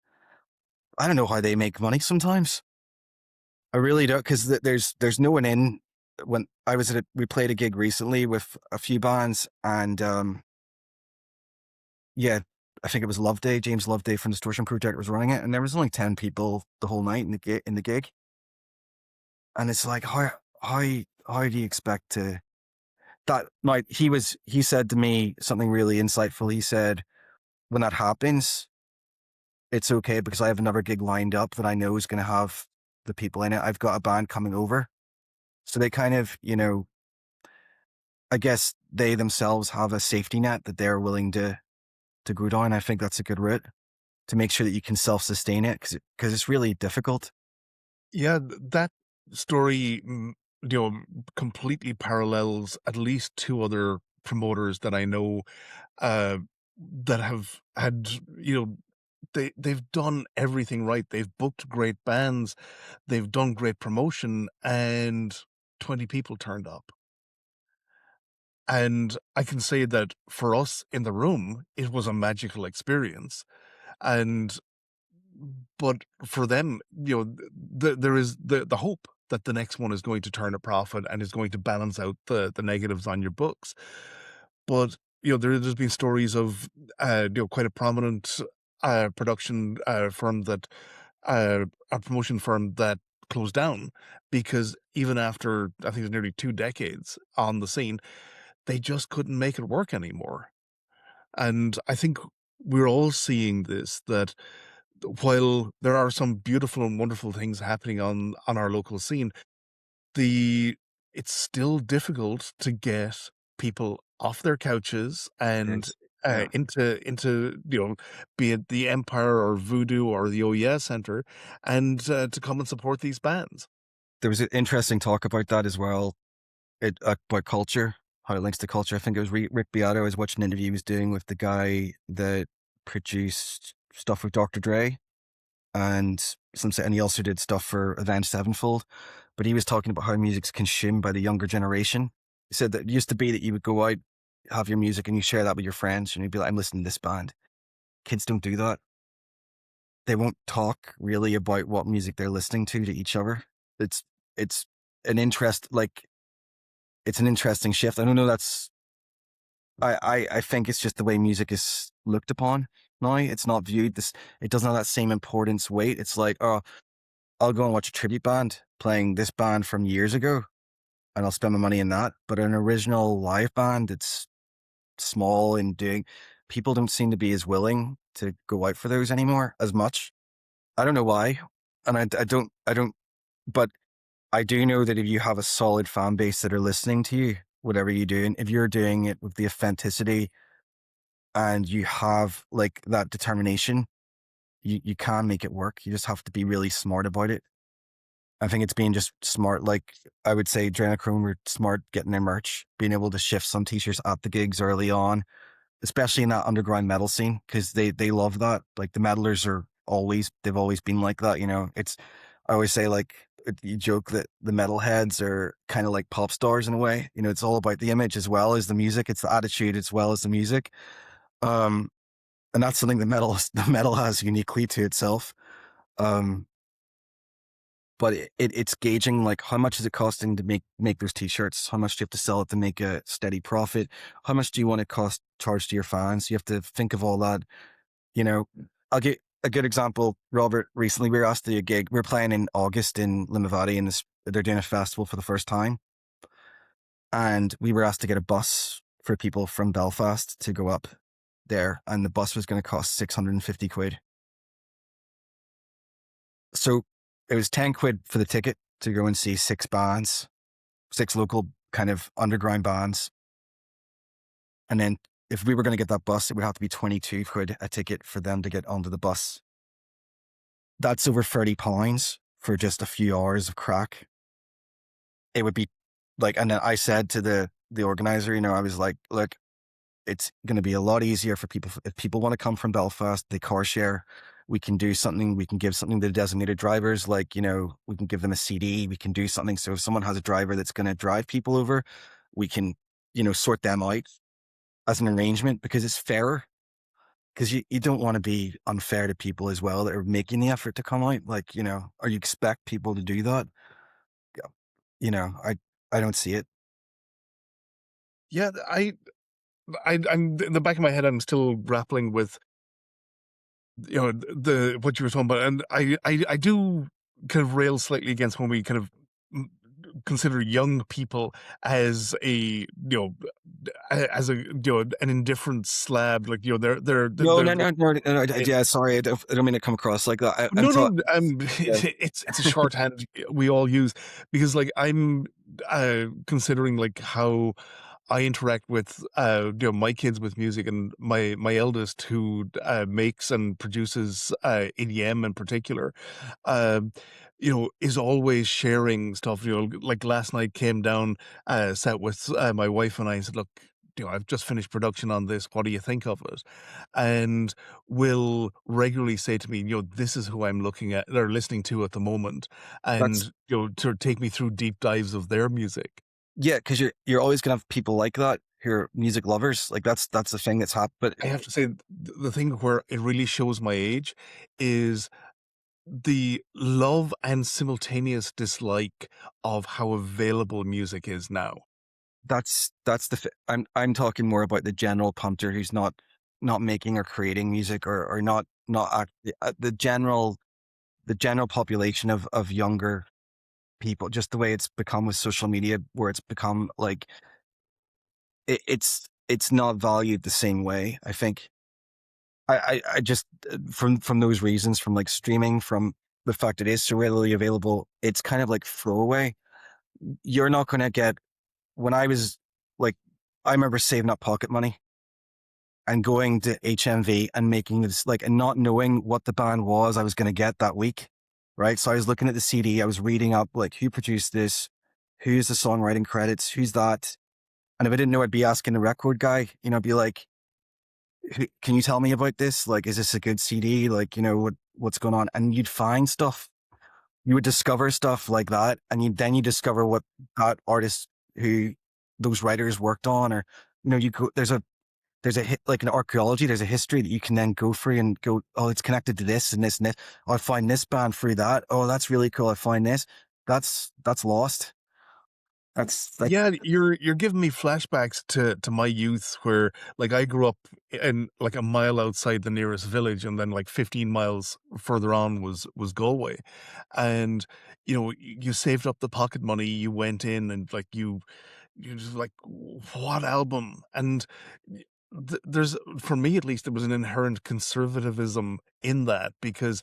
I don't know how they make money sometimes. I really don't, because there's no one in. When I was we played a gig recently with a few bands, and yeah, I think it was Loveday, James Loveday from Distortion Project was running it, and there was only 10 people the whole night in the gig, and it's like how do you expect to that? Like he said to me something really insightful. He said, when that happens, it's okay because I have another gig lined up that I know is going to have the people in it. I've got a band coming over. So they kind of, you know, I guess they themselves have a safety net that they're willing to go down. I think that's a good route to make sure that you can self-sustain it because it's really difficult. Yeah, that story, you know, completely parallels at least two other promoters that I know, uh, that have had, you know, they've done everything right. They've booked great bands, they've done great promotion, and 20 people turned up. And I can say that for us in the room, it was a magical experience. And but for them, you know, there is the hope that the next one is going to turn a profit and is going to balance out the negatives on your books. But you know, there's been stories of you know, quite a prominent production firm that a promotion firm that closed down because even after I think it was nearly 2 decades on the scene, they just couldn't make it work anymore. And I think we're all seeing this, that while there are some beautiful and wonderful things happening on our local scene, the it's still difficult to get people off their couches It and is. Yeah. into you know, be it the Empire or Voodoo or the OES Center, and to come and support these bands. There was an interesting talk about that as well. About culture, how it links to culture. I think it was Rick Beato. I was watching an interview he was doing with the guy that produced stuff with Dr. Dre, and and he also did stuff for Avenged Sevenfold. But he was talking about how music's consumed by the younger generation. He said that it used to be that you would go out, have your music, and you share that with your friends, and you'd be like, "I'm listening to this band." Kids don't do that. they won't talk really about what music they're listening to each other. It's it's an interest like it's an interesting shift. I don't know. I think it's just the way music is looked upon now. It's not viewed this. It doesn't have that same importance weight. It's like, oh, I'll go and watch a tribute band playing this band from years ago, and I'll spend my money in that. But an original live band, it's small and doing. People don't seem to be as willing to go out for those anymore as much. I don't know why, and I don't. But I do know that if you have a solid fan base that are listening to you, whatever you do, and if you're doing it with the authenticity and you have like that determination, you can make it work. You just have to be really smart about it. I think it's being just smart. Like I would say Adrenochrome were smart getting their merch, being able to shift some t-shirts at the gigs early on, especially in that underground metal scene, because they love that. Like the metalers they've always been like that, you know. I always say like you joke that the metalheads are kind of like pop stars in a way. You know, it's all about the image as well as the music. It's the attitude as well as the music. Um, and that's something the metal has uniquely to itself. Um, but it's gauging like how much is it costing to make those t-shirts? How much do you have to sell it to make a steady profit? How much do you want to charge to your fans? You have to think of all that. You know, I'll get a good example. Robert, recently we were asked to do a gig. We're playing in August in Limavady, and they're doing a festival for the first time, and we were asked to get a bus for people from Belfast to go up there, and the bus was going to cost 650 quid. So it was 10 quid for the ticket to go and see six bands, six local kind of underground bands. And then if we were going to get that bus, it would have to be 22 quid a ticket for them to get onto the bus. That's over £30 for just a few hours of crack. It would be like, and then I said to the organizer, you know, I was like, look, it's going to be a lot easier for people. If people want to come from Belfast, they car share. We can do something. We can give something to the designated drivers. Like, you know, we can give them a CD. We can do something. So if someone has a driver that's going to drive people over, we can, you know, sort them out as an arrangement because it's fairer. Because you don't want to be unfair to people as well that are making the effort to come out. Like, you know, or you expect people to do that. You know, I don't see it. Yeah, I'm in the back of my head. I'm still grappling with the what you were talking about, and I do kind of rail slightly against when we kind of consider young people as an indifferent slab, like No, they're no, no, no, no, yeah, sorry, I don't mean to come across like that. I'm no, no, talking. Yeah, it's a shorthand we all use because, like, I'm considering like how I interact with my kids with music, and my eldest who makes and produces EDM in particular, um, is always sharing stuff. Like last night came down, sat with my wife and I and said, "Look, I've just finished production on this. What do you think of it?" And will regularly say to me, "This is who I'm looking at or listening to at the moment," that's and to take me through deep dives of their music. yeah, because you're always gonna have people like that who are music lovers. Like that's the thing that's happened. But I have to say, the thing where it really shows my age is the love and simultaneous dislike of how available music is now. that's I'm talking more about the general punter who's not making or creating music or not the general population of younger people. Just the way it's become with social media, where it's become like it's not valued the same way. I think I just from those reasons, from like streaming, from the fact it is so readily available, it's kind of like throwaway. You're not going to get when I was like, I remember saving up pocket money and going to HMV and making this like, and not knowing what the band was I was going to get that week. Right. So I was looking at the CD, I was reading up like who produced this, who's the songwriting credits, who's that. And if I didn't know, I'd be asking the record guy, you know, be like, can you tell me about this? Like, is this a good CD? Like, you know, what's going on? And you'd find stuff, you would discover stuff like that. And then you discover what that artist who those writers worked on, or, you know, there's a hit like an archaeology. There's a history that you can then go through and go, oh, it's connected to this and this and this. Oh, I find this band through that. Oh, that's really cool. I find this. That's lost. That's like Yeah, you're giving me flashbacks to my youth where like I grew up in like a mile outside the nearest village and then like 15 miles further on was Galway. And you know, you saved up the pocket money, you went in and like you just like what album? And there's for me at least there was an inherent conservatism in that because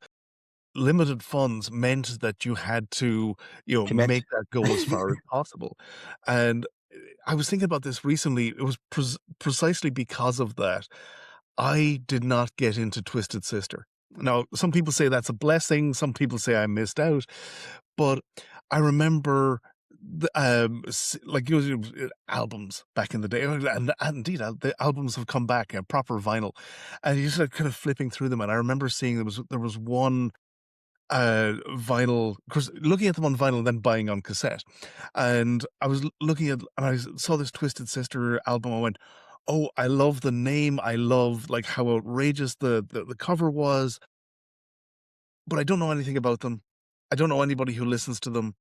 limited funds meant that you had to, you know, commit. make that go as far as possible. And I was thinking about this recently. It was precisely because of that. I did not get into Twisted Sister. Now, some people say that's a blessing. Some people say I missed out. But I remember like albums back in the day, and indeed the albums have come back, proper vinyl, and you just like kind of flipping through them. And I remember seeing there was one vinyl, because looking at them on vinyl, then buying on cassette. And I was looking at, and I saw this Twisted Sister album. I went, "Oh, I love the name. I love like how outrageous the cover was, but I don't know anything about them. I don't know anybody who listens to them."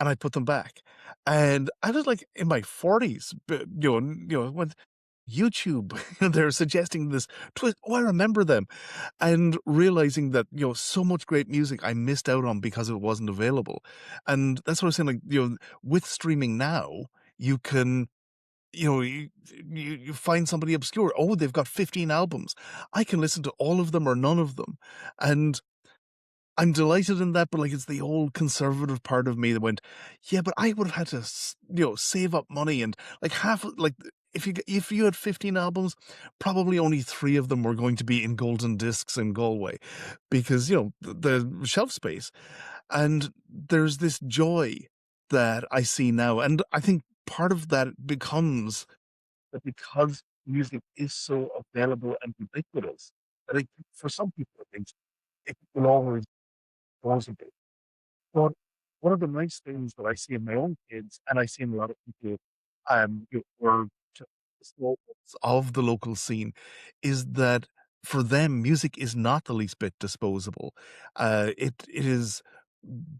And I put them back, and I was like in my 40s, but when YouTube, they're suggesting this twist. Oh, I remember them, and realizing that so much great music I missed out on because it wasn't available. And that's what I was saying, like, with streaming now, you can you find somebody obscure. Oh, they've got 15 albums. I can listen to all of them or none of them. And I'm delighted in that, but like it's the old conservative part of me that went, yeah, but I would have had to, save up money, and like like if you had 15 albums, probably only three of them were going to be in golden discs in Galway, because the shelf space, and there's this joy that I see now, and I think part of that becomes that because music is so available and ubiquitous, that for some people, I think it will always possible. But one of the nice things that I see in my own kids, and I see in a lot of people, who are small of the local scene, is that for them, music is not the least bit disposable. It is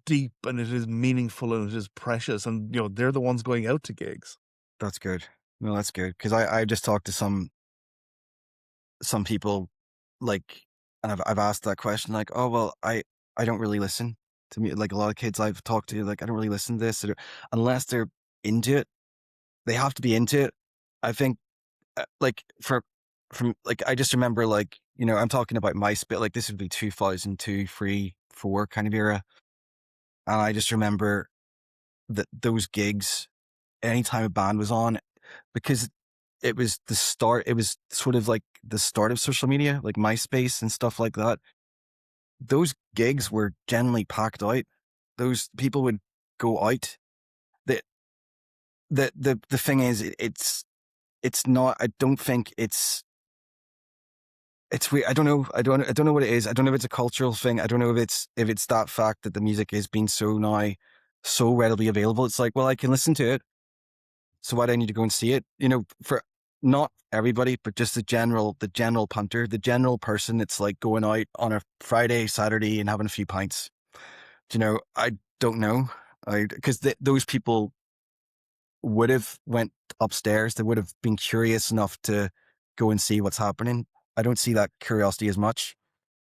deep and it is meaningful and it is precious, and they're the ones going out to gigs. That's good. No, that's good because I just talked to some people like, and I've asked that question like, oh well, I don't really listen to me, like a lot of kids I've talked to, like I don't really listen to this unless they're into it. They have to be into it. I think like from like I just remember like I'm talking about MySpace, like this would be 2002, 3, 4 kind of era, and I just remember that those gigs anytime a band was on, because it was the start, it was sort of like the start of social media, like MySpace and stuff like that. Those gigs were generally packed out. Those people would go out. The the thing is, it's not. I don't think it's weird. I don't know. I don't know what it is. I don't know if it's a cultural thing. I don't know if it's that fact that the music is being so now so readily available. It's like, well, I can listen to it, so why do I need to go and see it? For not everybody, but just the general punter, the general person that's like going out on a Friday, Saturday and having a few pints. I don't know. Because those people would have went upstairs. They would have been curious enough to go and see what's happening. I don't see that curiosity as much.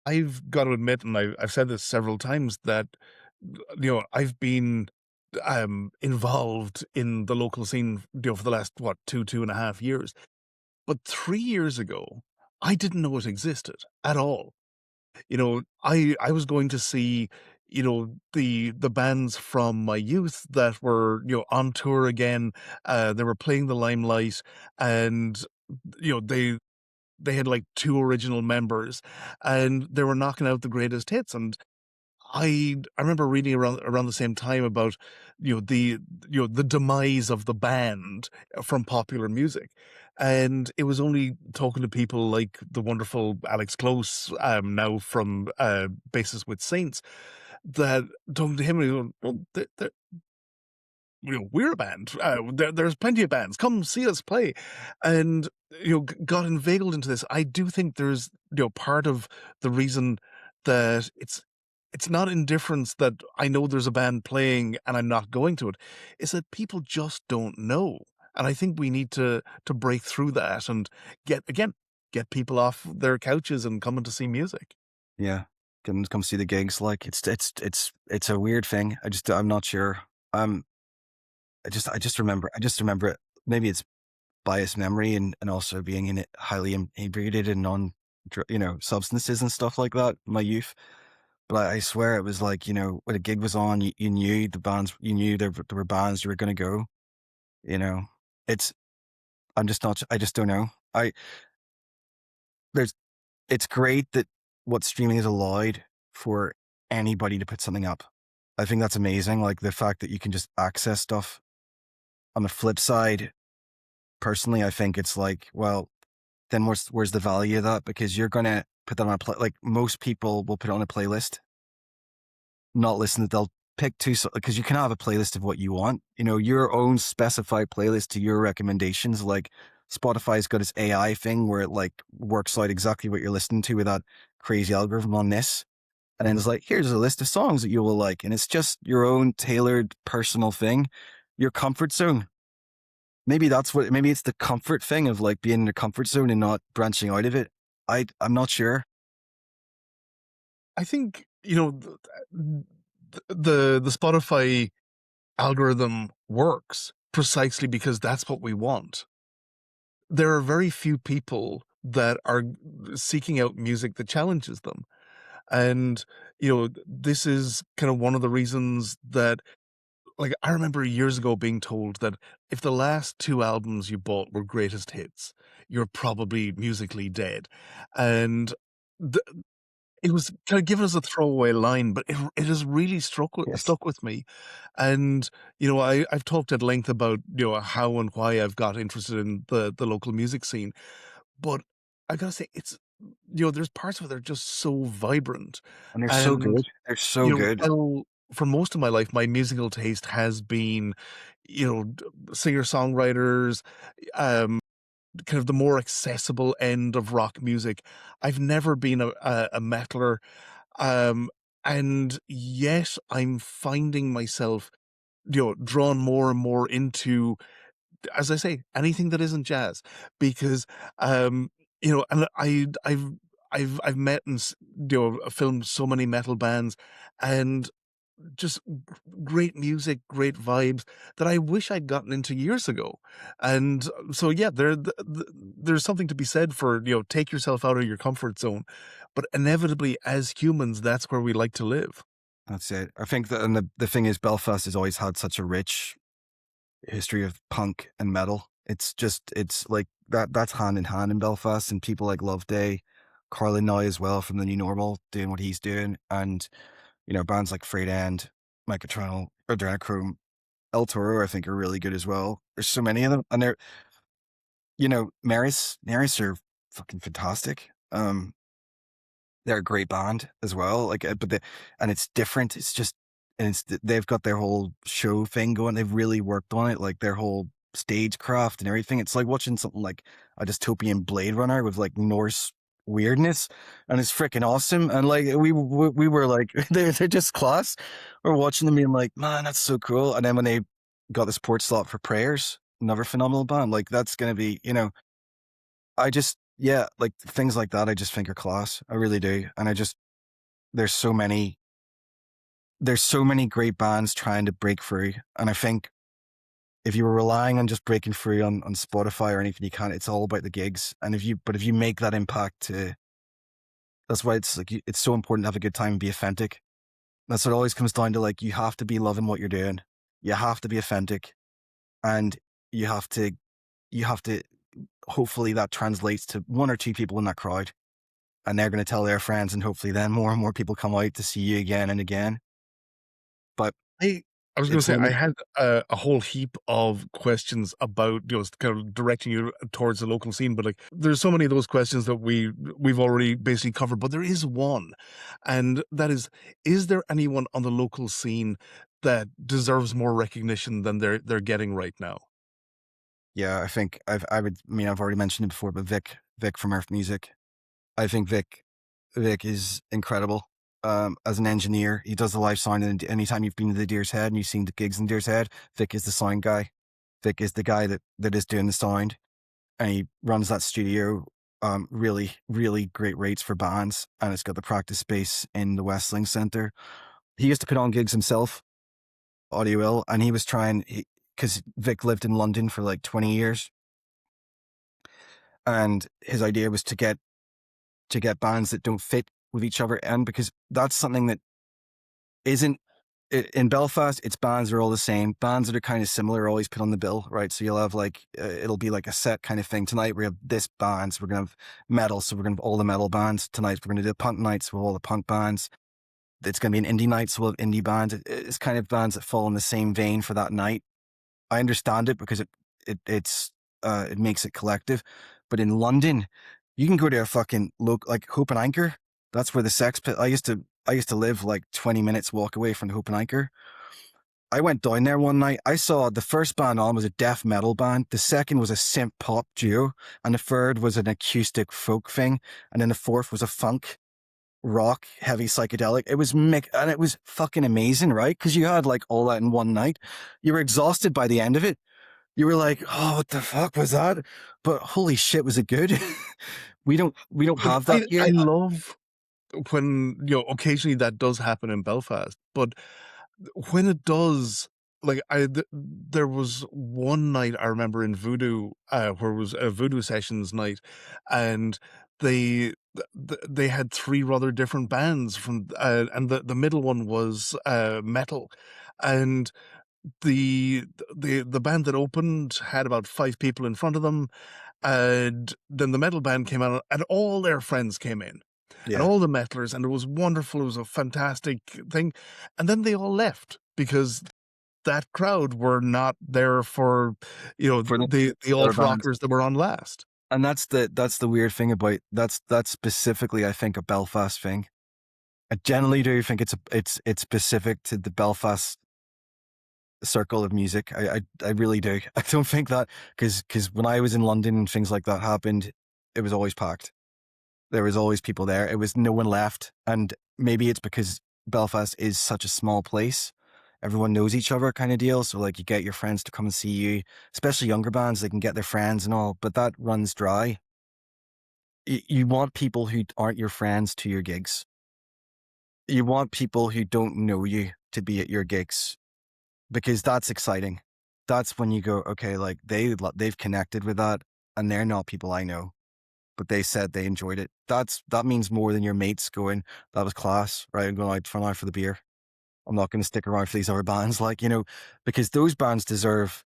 I've got to admit, and I've said this several times, that I've been involved in the local scene for the last what 2.5 years. But 3 years ago, I didn't know it existed at all. I was going to see the bands from my youth that were on tour again. They were playing the Limelight, and they had like two original members, and they were knocking out the greatest hits. And I remember reading around the same time about the demise of the band from popular music, and it was only talking to people like the wonderful Alex Close, now from Basis with Saints, that talking to him and he going, well, we're a band. There's plenty of bands. Come see us play, and got inveigled into this. I do think there's part of the reason that it's not indifference that I know there's a band playing and I'm not going to it. Is that people just don't know, and I think we need to break through that and get people off their couches and coming to see music. Yeah. Come see the gigs. Like it's a weird thing. I'm not sure. Um, I just remember it. Maybe it's biased memory and also being in it highly inebriated and substances and stuff like that in my youth. But I swear it was like, when a gig was on, you knew the bands, you knew there were bands you were going to go, you know, it's, I'm just not, I just don't know. There's, it's great that what streaming has allowed for anybody to put something up. I think that's amazing. Like the fact that you can just access stuff. On the flip side, personally, I think it's like, well, then where's the value of that? Because you're going to put that on like most people will put it on a playlist, not listen. They'll pick two, because you can have a playlist of what you want, your own specified playlist to your recommendations. Like Spotify's got its AI thing where it like works out exactly what you're listening to with that crazy algorithm on this. And then it's like, here's a list of songs that you will like. And it's just your own tailored personal thing, your comfort zone. Maybe maybe it's the comfort thing of like being in a comfort zone and not branching out of it. I'm not sure. I think the Spotify algorithm works precisely because that's what we want. There are very few people that are seeking out music that challenges them. And, this is kind of one of the reasons that, like, I remember years ago being told that if the last two albums you bought were greatest hits, you're probably musically dead. And it was kind of given as a throwaway line, but it has really Yes. stuck with me. And, I've talked at length about, how and why I've got interested in the local music scene. But I gotta say, it's there's parts of it that are just so vibrant. And they're so And, good. They're so good. while for most of my life, my musical taste has been, singer-songwriters, um, kind of the more accessible end of rock music. I've never been a metaler, um, and yet I'm finding myself, drawn more and more into, as I say, anything that isn't jazz, because, and I've met and filmed so many metal bands, and just great music, great vibes that I wish I'd gotten into years ago. And so, yeah, there's something to be said for, take yourself out of your comfort zone. But inevitably, as humans, that's where we like to live. That's it. I think that, and the thing is, Belfast has always had such a rich history of punk and metal. It's like that's hand in hand in Belfast, and people like Loveday, Carlin now as well from the New Normal doing what he's doing. And, bands like Freight End, Microtronal, Adrenochrome, El Toro, I think are really good as well. There's so many of them. And they're, Maris are fucking fantastic. They're a great band as well. Like, and it's different. It's just, and they've got their whole show thing going. They've really worked on it, like their whole stagecraft and everything. It's like watching something like a dystopian Blade Runner with like Norse weirdness, and it's freaking awesome. And like we were like, they're just class. We're watching them being like, man, that's so cool. And then when they got the support slot for Prayers, another phenomenal band, like that's gonna be, yeah, like things like that, I just think are class. I really do. And there's so many, great bands trying to break through. And I think if you were relying on just breaking through on Spotify or anything, you can't. It's all about the gigs. And if you make that impact that's why it's like, it's so important to have a good time and be authentic. That's what it always comes down to. Like, you have to be loving what you're doing. You have to be authentic, and you have to, hopefully that translates to one or two people in that crowd, and they're going to tell their friends, and hopefully then more and more people come out to see you again and again. But I I was gonna it's say I only, had a whole heap of questions about, kind of directing you towards the local scene, but, like, there's so many of those questions that we've already basically covered, but there is one, and that is there anyone on the local scene that deserves more recognition than they're getting right now? Yeah, I think I mean, I've already mentioned it before, but Vic from Earth Music. I think Vic is incredible. As an engineer, he does the live sound, and anytime you've been to the Deer's Head and you've seen the gigs in Deer's Head, Vic is the sound guy. Vic is the guy that is doing the sound, and he runs that studio. Really, really great rates for bands, and it's got the practice space in the Westling Center. He used to put on gigs himself, audio ill, and he was trying because Vic lived in London for like 20 years, and his idea was to get bands that don't fit with each other, and because that's something that isn't in Belfast, it's bands are all the same. Bands that are kind of similar are always put on the bill, right? So you'll have like it'll be like a set kind of thing. Tonight we have this bands. We're gonna have metal, so we're gonna have all the metal bands. Tonight we're gonna do punk nights with all the punk bands. It's gonna be an indie night, so we'll have indie bands. It's kind of bands that fall in the same vein for that night. I understand it because it makes it collective. But in London, you can go to a fucking local like Hope and Anchor. That's where the Sex Pit. I used to live like 20 minutes walk away from the Hope and Anchor. I went down there one night. I saw the first band on was a death metal band. The second was a synth pop duo, and the third was an acoustic folk thing, and then the fourth was a funk rock heavy psychedelic. It was and it was fucking amazing, right? Because you had like all that in one night. You were exhausted by the end of it. You were like, oh, what the fuck was that? But holy shit, was it good? We don't Like, have that I here. love when, occasionally that does happen in Belfast, but when it does, like, there was one night I remember in Voodoo, where it was a Voodoo Sessions night, and they had 3 rather different bands from, and the middle one was, metal, and the the band that opened had about 5 people in front of them, and then the metal band came out, and all their friends came in, and Yeah, all the metalers, and it was wonderful, it was a fantastic thing, and then they all left because that crowd were not there for, for the the other alt bands. rockers that were on last. And that's the weird thing about that's specifically I think a Belfast thing. I generally do think it's specific to the Belfast circle of music. I really do. I don't think that because when I was in London and things like that happened, it was always packed. There was always people there. It was no one left, and maybe it's because Belfast is such a small place. Everyone knows each other, kind of deal. So like you get your friends to come and see you, especially younger bands. They can get their friends and all, but that runs dry. You want people who aren't your friends to your gigs. You want people who don't know you to be at your gigs because that's exciting. That's when you go, okay, like they've connected with that, and they're not people I know, but they said they enjoyed it. That means more than your mates going, that was class, right? I'm going out for the beer. I'm not going to stick around for these other bands, like, because those bands deserve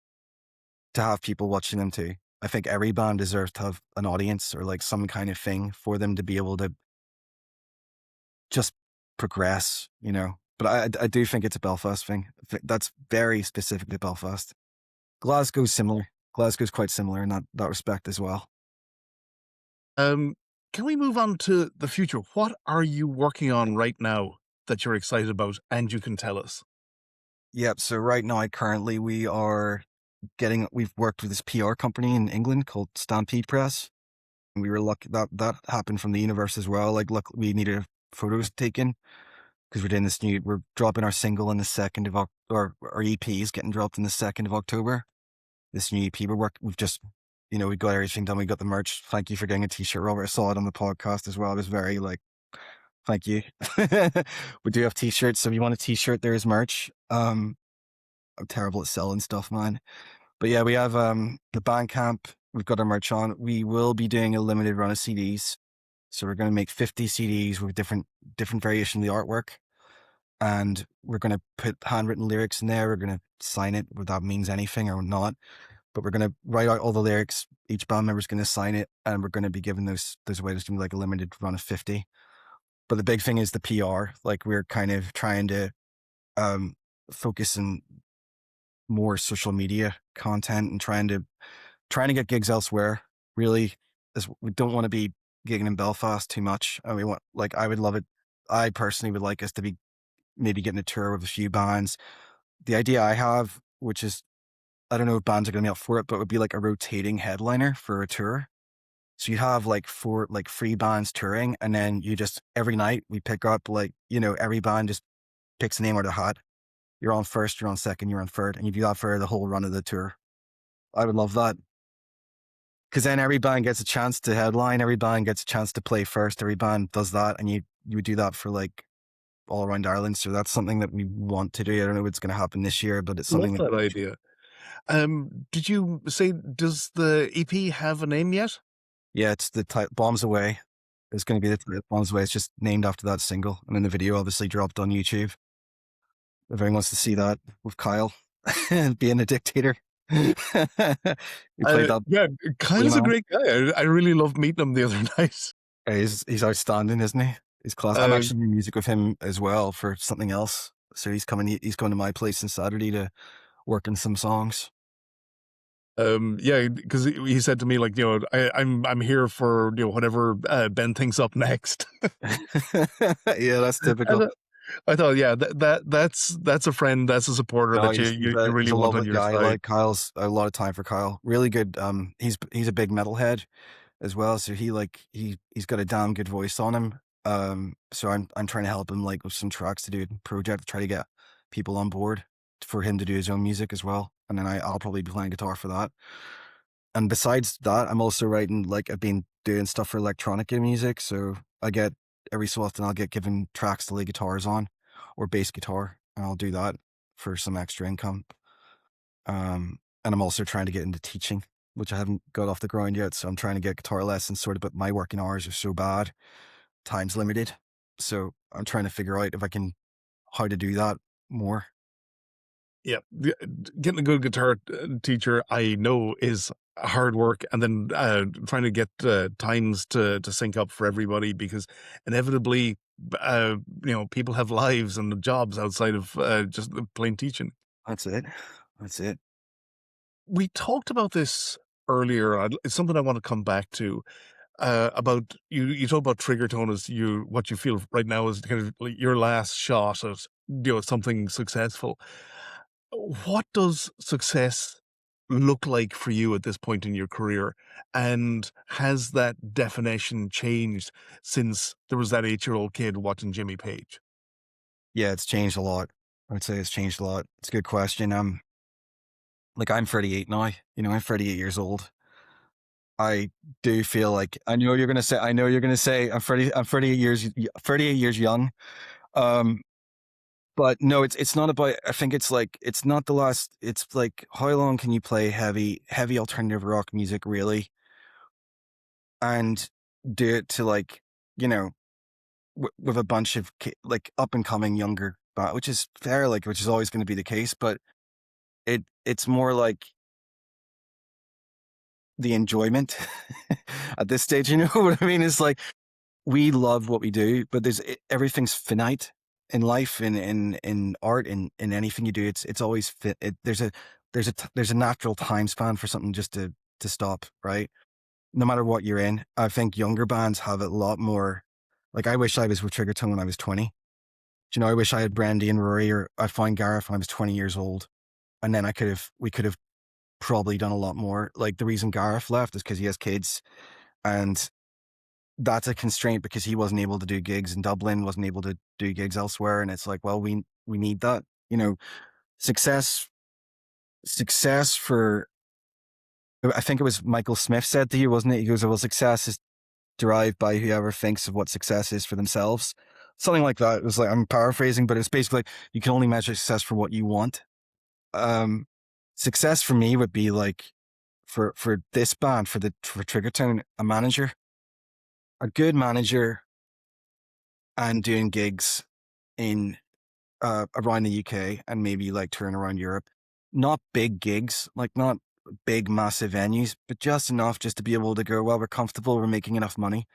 to have people watching them too. I think every band deserves to have an audience or like some kind of thing for them to be able to just progress. But I do think it's a Belfast thing. That's very specific to Belfast. Glasgow's similar. Glasgow's quite similar in that respect as well. Um, can we move on to the future? What are you working on right now that you're excited about and you can tell us? Yep. So right now, currently, we've worked with this PR company in England called Stampede Press. And we were lucky that happened from the universe as well. Like, look, we needed photos taken because we're dropping our single in the second of or our EP is getting dropped in the 2nd of October. This new EP we've just, we got everything done. We got the merch. Thank you for getting a t-shirt, Robert. I saw it on the podcast as well. It was very like, thank you. We do have t-shirts. So if you want a t-shirt, there is merch. I'm terrible at selling stuff, man. But yeah, we have the Bandcamp. We've got our merch on. We will be doing a limited run of CDs. So we're going to make 50 CDs with different variation of the artwork. And we're going to put handwritten lyrics in there. We're going to sign it, whether that means anything or not. But we're going to write out all the lyrics. Each band member is going to sign it. And we're going to be giving those away. There's going to be like a limited run of 50. But the big thing is the PR. Like we're kind of trying to focus on more social media content and trying to get gigs elsewhere. Really, we don't want to be gigging in Belfast too much. And we want, like, I would love it. I personally would like us to be maybe getting a tour with a few bands, the idea I have, which is, I don't know if bands are going to be up for it, but it would be like a rotating headliner for a tour. So you have like four, like three bands touring, and then you just, every night we pick up like, every band just picks a name out of the hat. You're on first, you're on second, you're on third, and you do that for the whole run of the tour. I would love that. Because then every band gets a chance to headline, every band gets a chance to play first, every band does that, and you would do that for like all around Ireland. So that's something that we want to do. I don't know if it's going to happen this year, but it's Love something that, that idea. Did you say, does the EP have a name yet? yeah, it's the Bombs Away. It's going to be the title, Bombs Away. It's just named after that single. And then the video obviously dropped on YouTube. If anyone wants to see that with Kyle being a dictator. He played that Yeah, bully Kyle's a man. great guy. I really loved meeting him the other night. He's outstanding, isn't he? He's class. I'm Um, actually doing music with him as well for something else. So he's coming to my place on Saturday to work on some songs. yeah, because he said to me, like, I'm here for, whatever Ben thinks up next. Yeah, that's typical. And I thought, yeah, that's a friend, that's a supporter No, that you he's you, you he's really a want on lovely your guy. side. Like Kyle's a lot of time for Kyle. Really good. He's a big metalhead as well. So he's got a damn good voice on him. So I'm trying to help him like with some tracks to do a project to try to get people on board for him to do his own music as well. And then I'll probably be playing guitar for that. And besides that, I'm also writing, like I've been doing stuff for electronic music. So I get, every so often I'll get given tracks to lay guitars on or bass guitar, and I'll do that for some extra income. And I'm also trying to get into teaching, which I haven't got off the ground yet. So I'm trying to get guitar lessons sorted, but my working hours are so bad, time's limited. So I'm trying to figure out if I can, how to do that more. Yeah, getting a good guitar teacher, I know, is hard work, and then trying to get times to sync up for everybody, because inevitably, people have lives and jobs outside of just the plain teaching. That's it. That's it. We talked about this earlier. It's something I want to come back to. About you. You talk about Triggertone as what you feel right now is kind of like your last shot at something successful. What does success look like for you at this point in your career? And has that definition changed since there was that 8-year-old kid watching Jimmy Page? Yeah, it's changed a lot. I would say it's changed a lot. It's a good question. Like I'm 38 now, I'm 38 years old. I do feel like, I know you're going to say I'm 38 years young. Um, but no, it's not about, I think it's like, it's not the last, it's like, how long can you play heavy alternative rock music really? And do it to like, you know, with a bunch of like up and coming younger, which is fair, like, which is always going to be the case, but it's more like the enjoyment at this stage. You know what I mean? It's like we love what we do, but everything's finite in life, in art, in anything you do. It's always fit. There's a natural time span for something just to stop, right? No matter what you're in. I think younger bands have it a lot more. Like I wish I was with Triggertone when I was 20. I wish I had Brandy and Rory, or I found Gareth when I was 20 years old, and then we could have probably done a lot more. Like the reason Gareth left is because he has kids, and that's a constraint because he wasn't able to do gigs in Dublin, wasn't able to do gigs elsewhere. And it's like, well, we need that, success for, I think it was Michael Smith said to you, wasn't it? He goes, well, success is derived by whoever thinks of what success is for themselves. Something like that. It was like, I'm paraphrasing, but it's basically like, you can only measure success for what you want. Success for me would be like, for this band, for Triggertone, a good manager, and doing gigs in around the UK and maybe like touring around Europe. Not big gigs, like not big massive venues, but just enough just to be able to go, well, we're comfortable, we're making enough money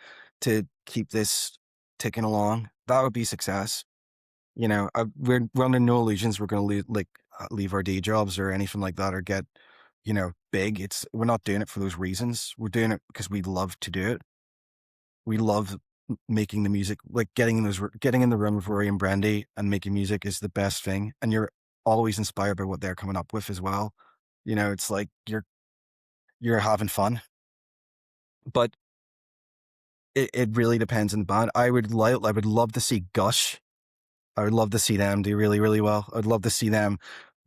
to keep this ticking along. That would be success. We're under no illusions we're going to leave our day jobs or anything like that, or get, big. We're not doing it for those reasons. We're doing it because we love to do it. We love making the music, like getting in the room with Rory and Brandy and making music is the best thing. And you're always inspired by what they're coming up with as well. You know, it's like you're having fun, but it really depends on the band. I would love to see Gush. I would love to see them do really, really well. I'd love to see them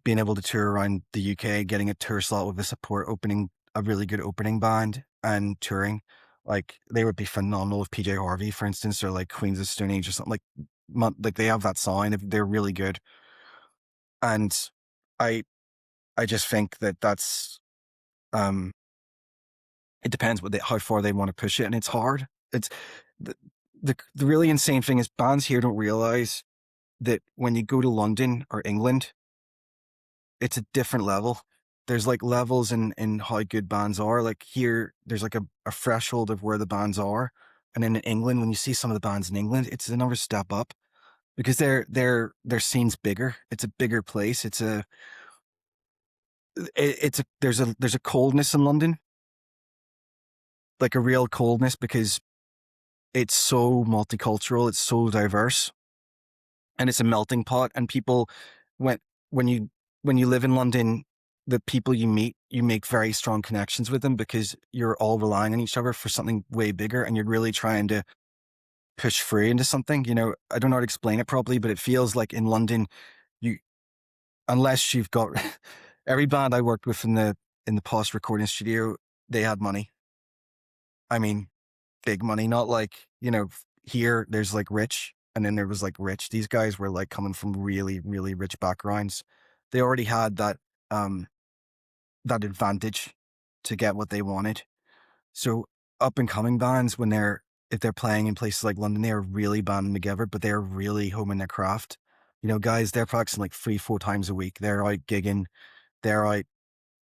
being able to tour around the UK, getting a tour slot with a really good opening band and touring. Like they would be phenomenal with PJ Harvey, for instance, or like Queens of Stone Age or something like they have that sound. They're really good. And I, I just think that um, it depends how far they want to push it. And it's hard. It's the, the really insane thing is bands here don't realize that when you go to London or England, it's a different level. There's like levels in how good bands are. Like here, there's like a threshold of where the bands are. And then in England, when you see some of the bands in England, it's another step up because their scene's bigger. It's a bigger place. There's a coldness in London, like a real coldness because it's so multicultural, it's so diverse, and it's a melting pot. And people, when when you when you live in London, the people you meet, you make very strong connections with them because you're all relying on each other for something way bigger, and you're really trying to push through into something. You know, I don't know how to explain it properly, but it feels like in London, you unless you've got every band I worked with in the post recording studio, they had money. I mean, big money, not like, you know, here there's like rich and then there was like rich. These guys were like coming from really, really rich backgrounds. They already had um, that advantage to get what they wanted. So up and coming bands, if they're playing in places like London, they are really banding together, but they're really home in their craft. You know, guys, they're practicing like 3, 4 times a week. They're out gigging. They're out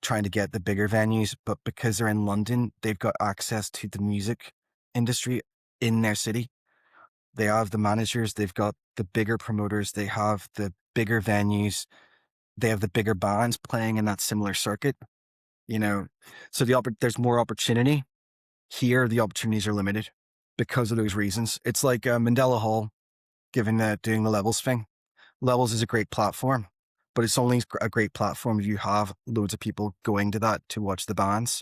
trying to get the bigger venues, but because they're in London, they've got access to the music industry in their city. They have the managers, they've got the bigger promoters, they have the bigger venues, they have the bigger bands playing in that similar circuit, you know. So there's more opportunity. Here, the opportunities are limited because of those reasons. It's like Mandela Hall, doing the Levels thing. Levels is a great platform, but it's only a great platform if you have loads of people going to that to watch the bands.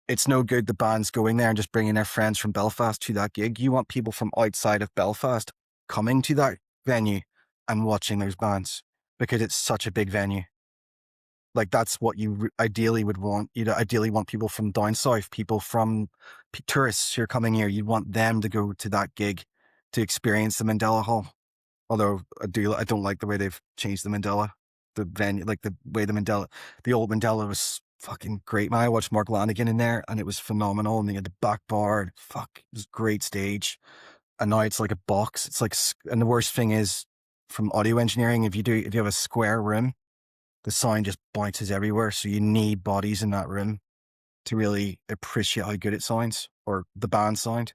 It's no good the bands going there and just bringing their friends from Belfast to that gig. You want people from outside of Belfast coming to that venue and watching those bands because it's such a big venue. Like that's what you ideally would want. You'd ideally want people from down south, people from tourists who are coming here. You'd want them to go to that gig to experience the Mandela Hall. Although I don't like the way they've changed the Mandela, the venue, like the old Mandela was fucking great, man. I watched Mark Lanigan in there and it was phenomenal. And they had the back bar and fuck, it was a great stage. And now it's like a box. It's like, and the worst thing is from audio engineering, if you have a square room, the sound just bounces everywhere. So you need bodies in that room to really appreciate how good it sounds or the band sound.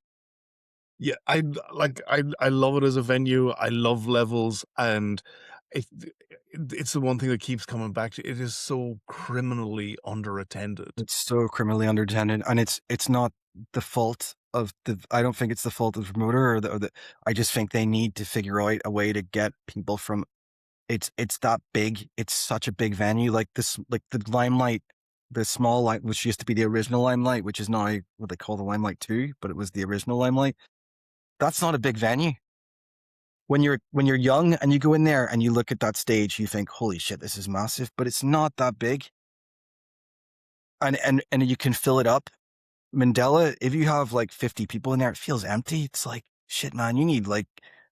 Yeah, I love it as a venue. I love Levels, and it, it's the one thing that keeps coming back to. It is so criminally underattended. It's so criminally undertended, and it's not the fault of I don't think it's the fault of the promoter I just think they need to figure out a way to get people from. It's that big. It's such a big venue, like this, like the Limelight, the small light, which used to be the original Limelight, which is now what they call the Limelight 2, but it was the original Limelight. That's not a big venue. When you're young and you go in there and you look at that stage, you think, holy shit, this is massive, but it's not that big. And you can fill it up. Mandela, if you have like 50 people in there, it feels empty. It's like, shit, man, you need like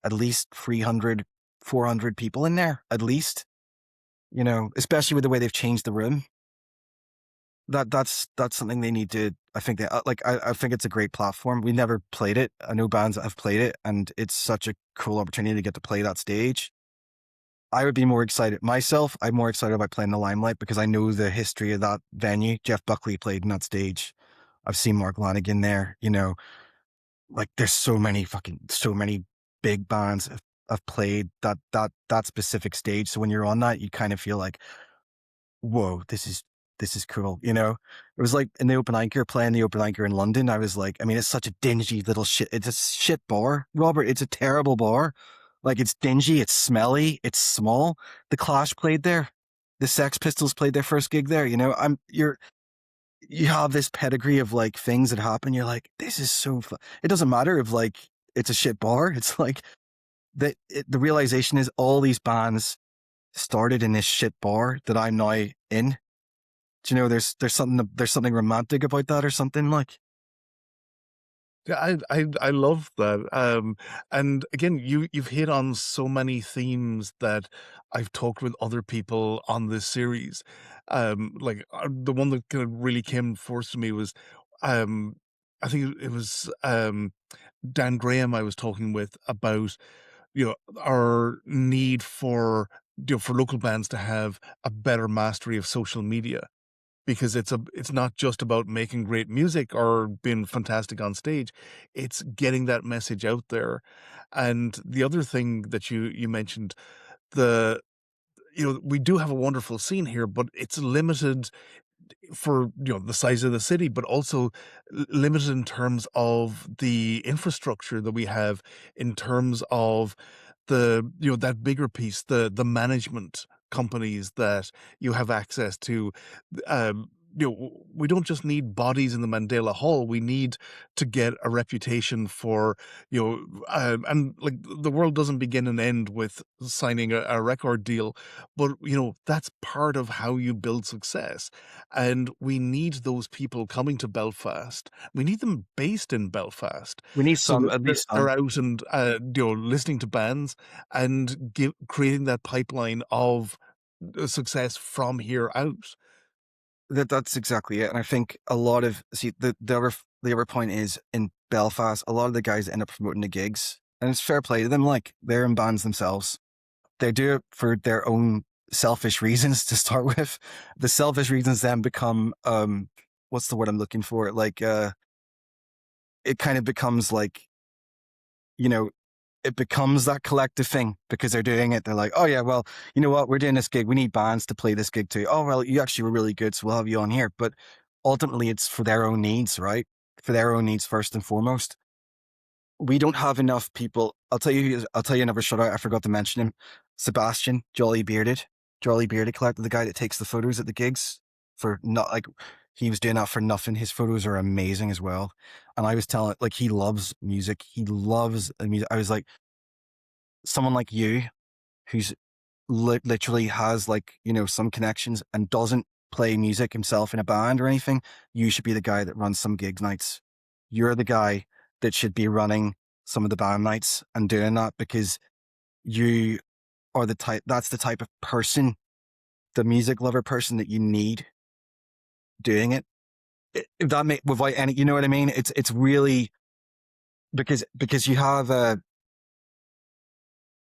at least 300, 400 people in there, at least, you know, especially with the way they've changed the room. That's something they need to, I think I think it's a great platform. We never played it. I know bands that have played it and it's such a cool opportunity to get to play that stage. I would be more excited myself. I'm more excited about playing the Limelight because I know the history of that venue. Jeff Buckley played in that stage. I've seen Mark Lanigan there, you know, like there's so many big bands have played that specific stage. So when you're on that, you kind of feel like, whoa, this is cool. You know, it was like in the Open Anchor, playing the Open Anchor in London. I was like, I mean, it's such a dingy little shit. It's a shit bar, Robert. It's a terrible bar. Like it's dingy, it's smelly, it's small. The Clash played there. The Sex Pistols played their first gig there. You know, you have this pedigree of like things that happen. You're like, this is so fun. It doesn't matter if like it's a shit bar. It's like the realization is all these bands started in this shit bar that I'm now in. Do you know, there's something romantic about that or something like. Yeah, I love that. And again, you've hit on so many themes that I've talked with other people on this series. Like the one that kind of really came forth to me was, um, I think it was Dan Graham I was talking with about our need for for local bands to have a better mastery of social media because it's not just about making great music or being fantastic on stage, it's getting that message out there. And the other thing that you mentioned, the we do have a wonderful scene here, but it's limited for the size of the city, but also limited in terms of the infrastructure that we have, in terms of the that bigger piece, the management companies that you have access to. We don't just need bodies in the Mandela Hall. We need to get a reputation for and like the world doesn't begin and end with signing a record deal, but that's part of how you build success. And we need those people coming to Belfast. We need them based in Belfast We need so some, that at least they're some. out and listening to bands and creating that pipeline of success from here out. That's exactly it. And I think a lot of see the other point is in Belfast, a lot of the guys that end up promoting the gigs, and it's fair play to them. Like they're in bands themselves. They do it for their own selfish reasons to start with. The selfish reasons then become what's the word I'm looking for? Like it kind of becomes like, you know, it becomes that collective thing because they're doing it. They're like, oh yeah, well, you know what? We're doing this gig. We need bands to play this gig too. Oh, well, you actually were really good. So we'll have you on here. But ultimately it's for their own needs, right? For their own needs first and foremost. We don't have enough people. I'll tell you another shout out. I forgot to mention him. Sebastian, Jolly Bearded Collector, the guy that takes the photos at the gigs for not like, he was doing that for nothing. His photos are amazing as well. And I was telling, like, he loves music. He loves the music. I was like, someone like you who's literally has like, you know, some connections and doesn't play music himself in a band or anything, you should be the guy that runs some gig nights. You're the guy that should be running some of the band nights and doing that because you are the type, that's the type of person, the music lover person that you need doing it. If that make without any, you know what I mean? It's really because you have a,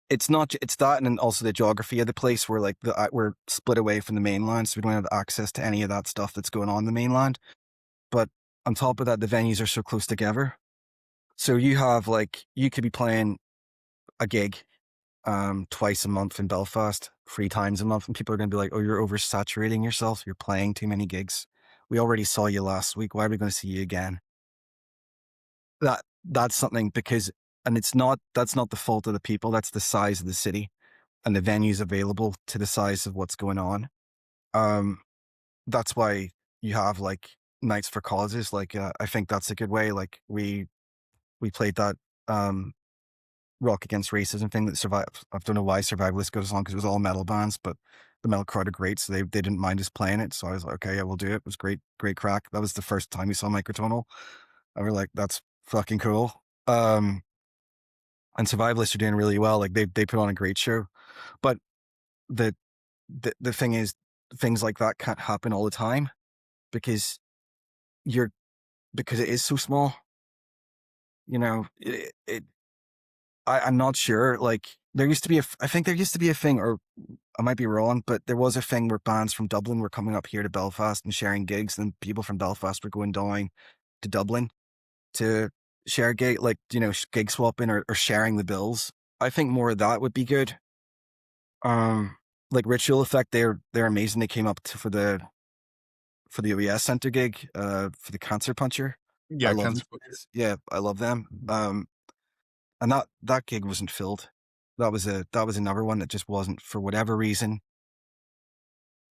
it's not, it's that, and then also the geography of the place where like we're split away from the mainland, so we don't have access to any of that stuff that's going on in the mainland. But on top of that, the venues are so close together. So you have like, you could be playing a gig twice a month in Belfast, 3 times a month, and people are going to be like, oh, you're oversaturating yourself. You're playing too many gigs. We already saw you last week. Why are we going to see you again? That's something because, and that's not the fault of the people. That's the size of the city and the venues available to the size of what's going on. Um, that's why you have like nights for causes. Like, I think that's a good way. Like we played that, rock against racism thing that survived. I don't know why Survivalist goes on because it was all metal bands, but the metal crowd are great. So they didn't mind us playing it. So I was like, okay, yeah, we'll do it. It was great, great crack. That was the first time we saw Microtonal. And we're like, that's fucking cool. And Survivalists are doing really well. Like they put on a great show, but the, the thing is, things like that can't happen all the time because you're, because it is so small, you know, I'm not sure. Like there used to be I think there used to be a thing, or I might be wrong, but there was a thing where bands from Dublin were coming up here to Belfast and sharing gigs, and people from Belfast were going down to Dublin to share gig, like, you know, gig swapping or sharing the bills. I think more of that would be good. Like Ritual Effect, they're amazing. They came up for the OES Center gig, for the Cancer Puncher. I Yeah, love cancer. these guys. Yeah, I love them. And that gig wasn't filled. That was another one that just wasn't for whatever reason.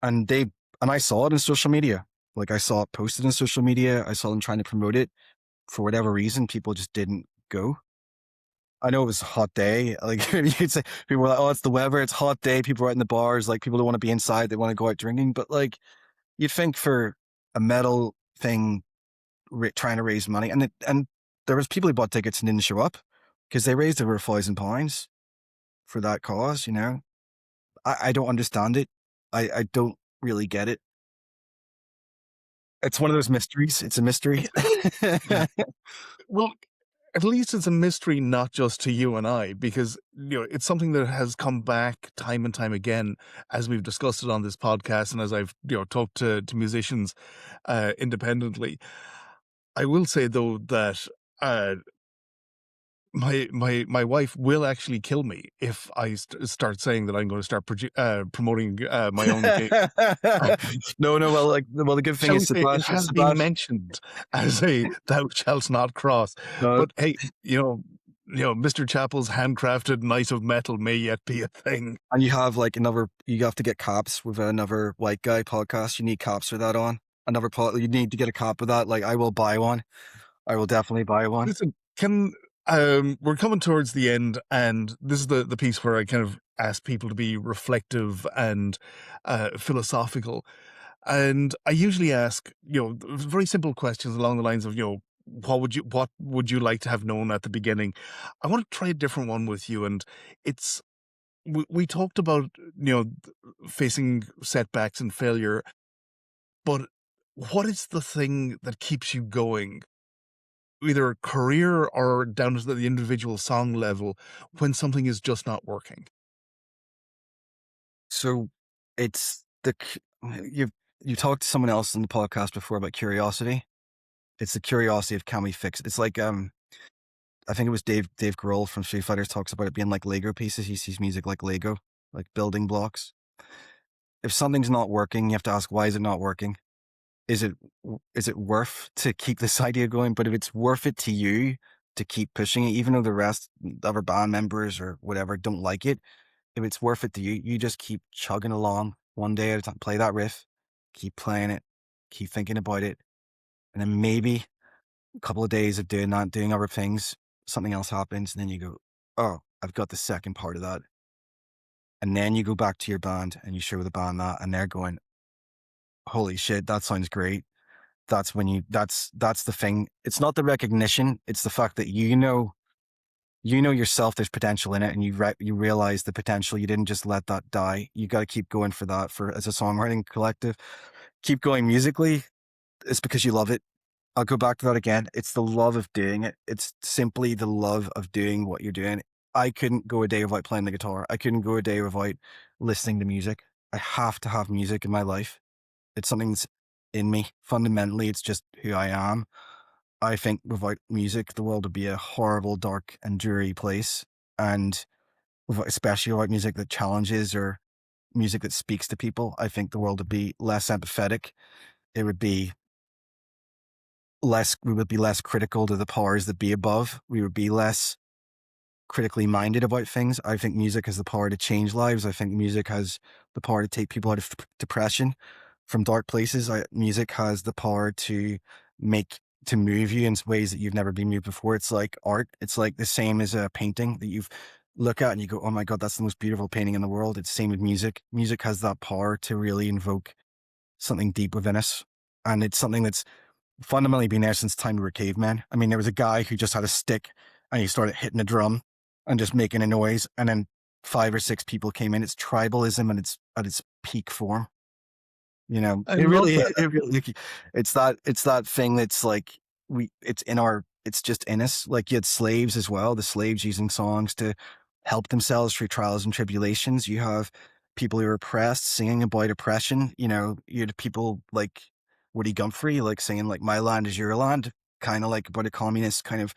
And they and I saw it in social media. Like I saw it posted in social media. I saw them trying to promote it. For whatever reason, people just didn't go. I know it was a hot day. Like you could say people were like, "Oh, it's the weather. It's a hot day. People are out in the bars. Like people don't want to be inside. They want to go out drinking." But like you'd think for a metal thing trying to raise money, and there was people who bought tickets and didn't show up because they raised over £1,000 for that cause. You know, I don't understand it. I don't really get it. It's one of those mysteries. It's a mystery. It yeah. Well, at least it's a mystery not just to you and I, because, it's something that has come back time and time again as we've discussed it on this podcast and as I've, talked to musicians, independently. I will say, though, that, my wife will actually kill me if I start saying that I'm gonna start promoting, my own gig. No, no. Well, the good thing Shall we is say it has been Sebastian. mentioned as a "thou shalt not cross." No, But hey, Mr. Chappell's handcrafted Night of Metal may yet be a thing. and you have like another. You have to get caps with another white guy podcast. You need caps for that on another pod. You need to get a cap of that. Like I will buy one. I will definitely buy one. Listen, we're coming towards the end, and this is the piece where I kind of ask people to be reflective and, philosophical. And I usually ask, very simple questions along the lines of, what would you like to have known at the beginning? I want to try a different one with you, and it's we talked about, facing setbacks and failure, but what is the thing that keeps you going, either career or down to the individual song level, when something is just not working? So it's you you talked to someone else in the podcast before about curiosity. It's the curiosity of can we fix it? It's like I think it was Dave Grohl from Street Fighters talks about it being like Lego pieces. He sees music like Lego, like building blocks. If something's not working, you have to ask why is it not working? Is it is it worth to keep this idea going? But if it's worth it to you to keep pushing it, even though the other band members or whatever don't like it, if it's worth it to you, you just keep chugging along one day at a time. Play that riff, keep playing it, keep thinking about it, and then maybe a couple of days of doing that, doing other things, something else happens, and then you go, "Oh, I've got the second part of that." And then you go back to your band and you show the band that, and they're going, "Holy shit, that sounds great." That's when that's the thing. It's not the recognition; it's the fact that you know yourself. There's potential in it, and you realize the potential. You didn't just let that die. You got to keep going for that. For as a songwriting collective, keep going musically. It's because you love it. I'll go back to that again. It's the love of doing it. It's simply the love of doing what you're doing. I couldn't go a day without playing the guitar. I couldn't go a day without listening to music. I have to have music in my life. It's something that's in me. Fundamentally, it's just who I am. I think without music, the world would be a horrible, dark, and dreary place. And especially without music that challenges or music that speaks to people, I think the world would be less empathetic. It would be we would be less critical to the powers that be above. We would be less critically minded about things. I think music has the power to change lives. I think music has the power to take people out of depression from dark places. Music has the power to make to move you in ways that you've never been moved before. It's like art. It's like the same as a painting that you've look at and you go, "Oh my God, that's the most beautiful painting in the world." It's the same with music. Music has that power to really invoke something deep within us. And it's something that's fundamentally been there since the time we were cavemen. I mean, there was a guy who just had a stick and he started hitting a drum and just making a noise. And then 5 or 6 people came in. It's tribalism and it's at its peak form. You know, I love that. it really, it's that thing that's like, it's just in us. Like you had slaves as well, the slaves using songs to help themselves through trials and tribulations. You have people who are oppressed singing about oppression. You know, you had people like Woody Guthrie, like singing like "My land is your land," kind of like about a communist kind of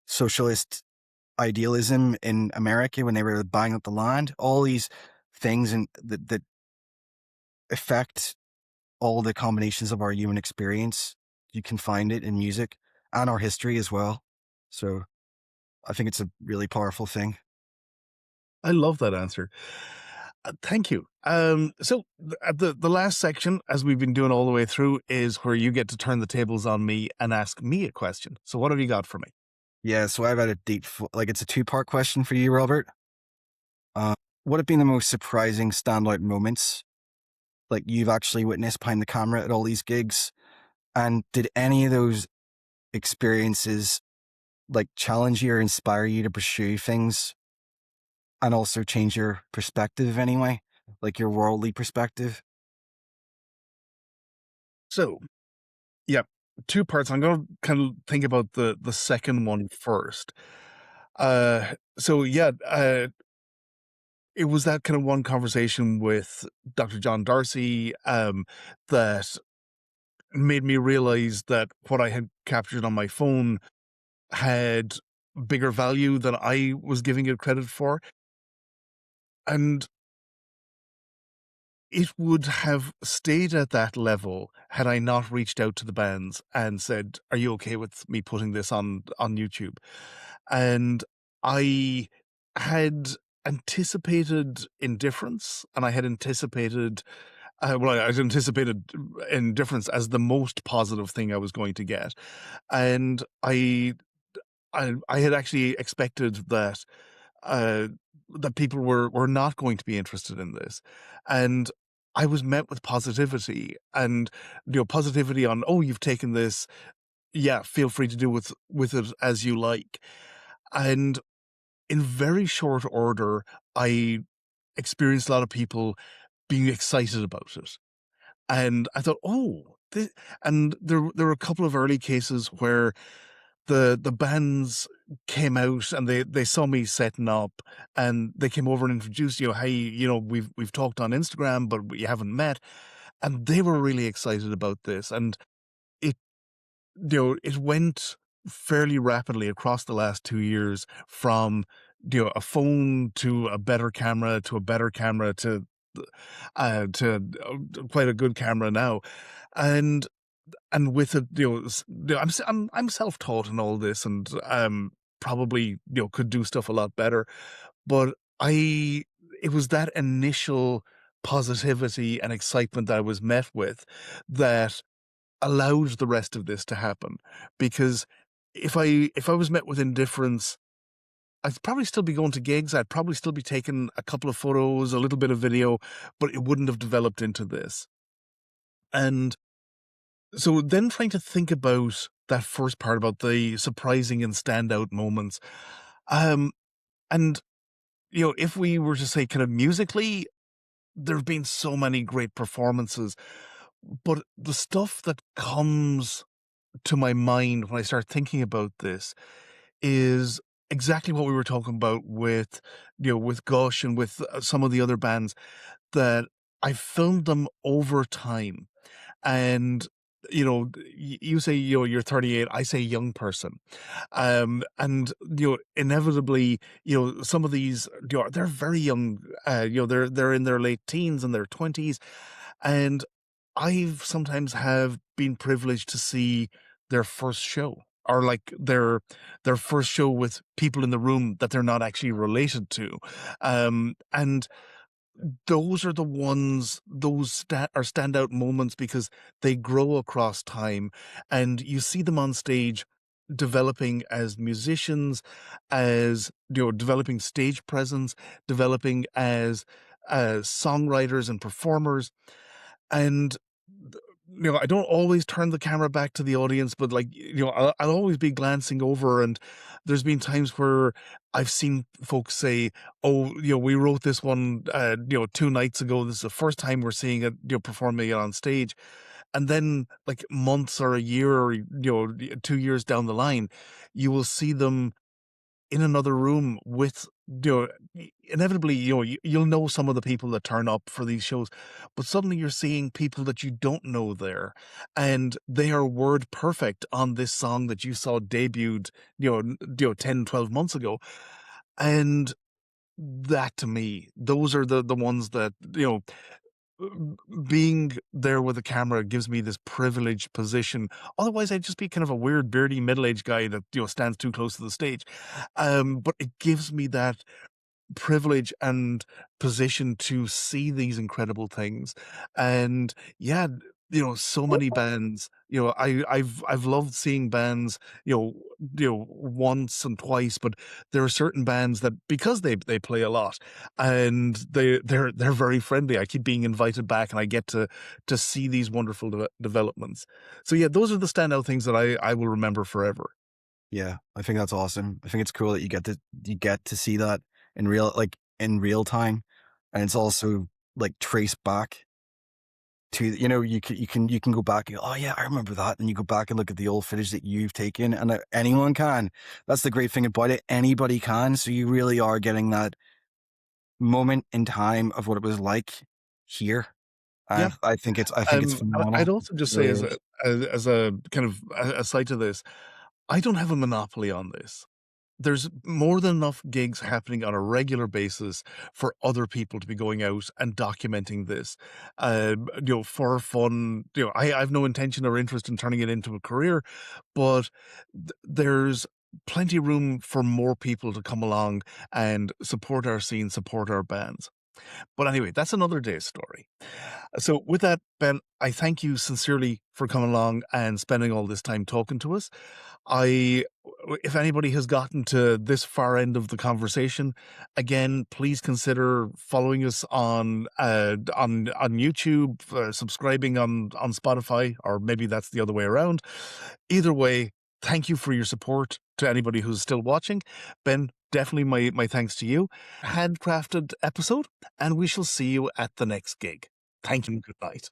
socialist idealism in America when they were buying up the land. All these things and that affect all the combinations of our human experience. You can find it in music and our history as well. So I think it's a really powerful thing. I love that answer. Thank you. So at the last section, as we've been doing all the way through, is where you get to turn the tables on me and ask me a question. So what have you got for me? Yeah, so I've had a like it's a two-part question for you, Robert. Uh, what have been the most surprising standout moments like you've actually witnessed behind the camera at all these gigs? And did any of those experiences like challenge you or inspire you to pursue things and also change your perspective anyway, like your worldly perspective? So yeah, two parts. I'm going to kind of think about the second one first. So yeah, it was that kind of one conversation with Dr. John Darcy that made me realize that what I had captured on my phone had bigger value than I was giving it credit for. And it would have stayed at that level had I not reached out to the bands and said, "Are you okay with me putting this on YouTube?" And I had anticipated indifference, and I had anticipated I had anticipated indifference as the most positive thing I was going to get, and I had actually expected uh, that people were not going to be interested in this, and I was met with positivity and positivity on, oh, you've taken this, yeah, feel free to do with it as you like, and in very short order, I experienced a lot of people being excited about it, and I thought, oh. And there were a couple of early cases where the bands came out and they saw me setting up and they came over and introduced, hey, we've talked on Instagram, but we haven't met. And they were really excited about this. And it, it went fairly rapidly across the last 2 years from, a phone to a better camera to a better camera to quite a good camera now. And with it, I'm self-taught in all this, and probably could do stuff a lot better. But it was that initial positivity and excitement that I was met with that allowed the rest of this to happen. Because if I was met with indifference, I'd probably still be going to gigs. I'd probably still be taking a couple of photos, a little bit of video, but it wouldn't have developed into this. And so then trying to think about that first part about the surprising and standout moments. Um, and, if we were to say kind of musically, there have been so many great performances, but the stuff that comes to my mind when I start thinking about this is exactly what we were talking about with, with Gush and with some of the other bands that I filmed them over time. And you say you're 38, I say young person, and inevitably some of these they're very young, they're in their late teens and their 20s, and I've sometimes have been privileged to see their first show, or like their first show with people in the room that they're not actually related to, and those are the ones, are standout moments because they grow across time and you see them on stage developing as musicians, as developing stage presence, developing as songwriters and performers. And I don't always turn the camera back to the audience, but like, I'll always be glancing over, and there's been times where I've seen folks say, "Oh, we wrote this one, 2 nights ago. This is the first time we're seeing it, performing it on stage." And then, like months or a year or 2 years down the line, you will see them in another room with, inevitably, you'll know some of the people that turn up for these shows, but suddenly you're seeing people that you don't know there, and they are word perfect on this song that you saw debuted, 10, 12 months ago. And that, to me, those are the ones that, being there with a camera gives me this privileged position. Otherwise, I'd just be kind of a weird, beardy, middle-aged guy that stands too close to the stage. But it gives me that. privilege and position to see these incredible things. And yeah, so many bands, I've loved seeing bands, once and twice, but there are certain bands that because they play a lot and they're very friendly. I keep being invited back and I get to see these wonderful developments. So yeah, those are the standout things that I will remember forever. Yeah, I think that's awesome. I think it's cool that you get to see that in real time, and it's also like traced back to you can go back and go, oh yeah, I remember that, and you go back and look at the old footage that you've taken, and anyone can. That's the great thing about it. Anybody can. So you really are getting that moment in time of what it was like here. Yeah. I think it's I'd phenomenal. also It just say really as is. a kind of aside to this, I don't have a monopoly on this. There's more than enough gigs happening on a regular basis for other people to be going out and documenting this, for fun. I have no intention or interest in turning it into a career, but there's plenty room for more people to come along and support our scene, support our bands. But anyway, that's another day's story. So with that, Ben, I thank you sincerely for coming along and spending all this time talking to us. I if anybody has gotten to this far end of the conversation, again, please consider following us on YouTube, subscribing on Spotify, or maybe that's the other way around. Either way, thank you for your support to anybody who's still watching. Ben, definitely my thanks to you. Handcrafted episode, and we shall see you at the next gig. Thank you and good night.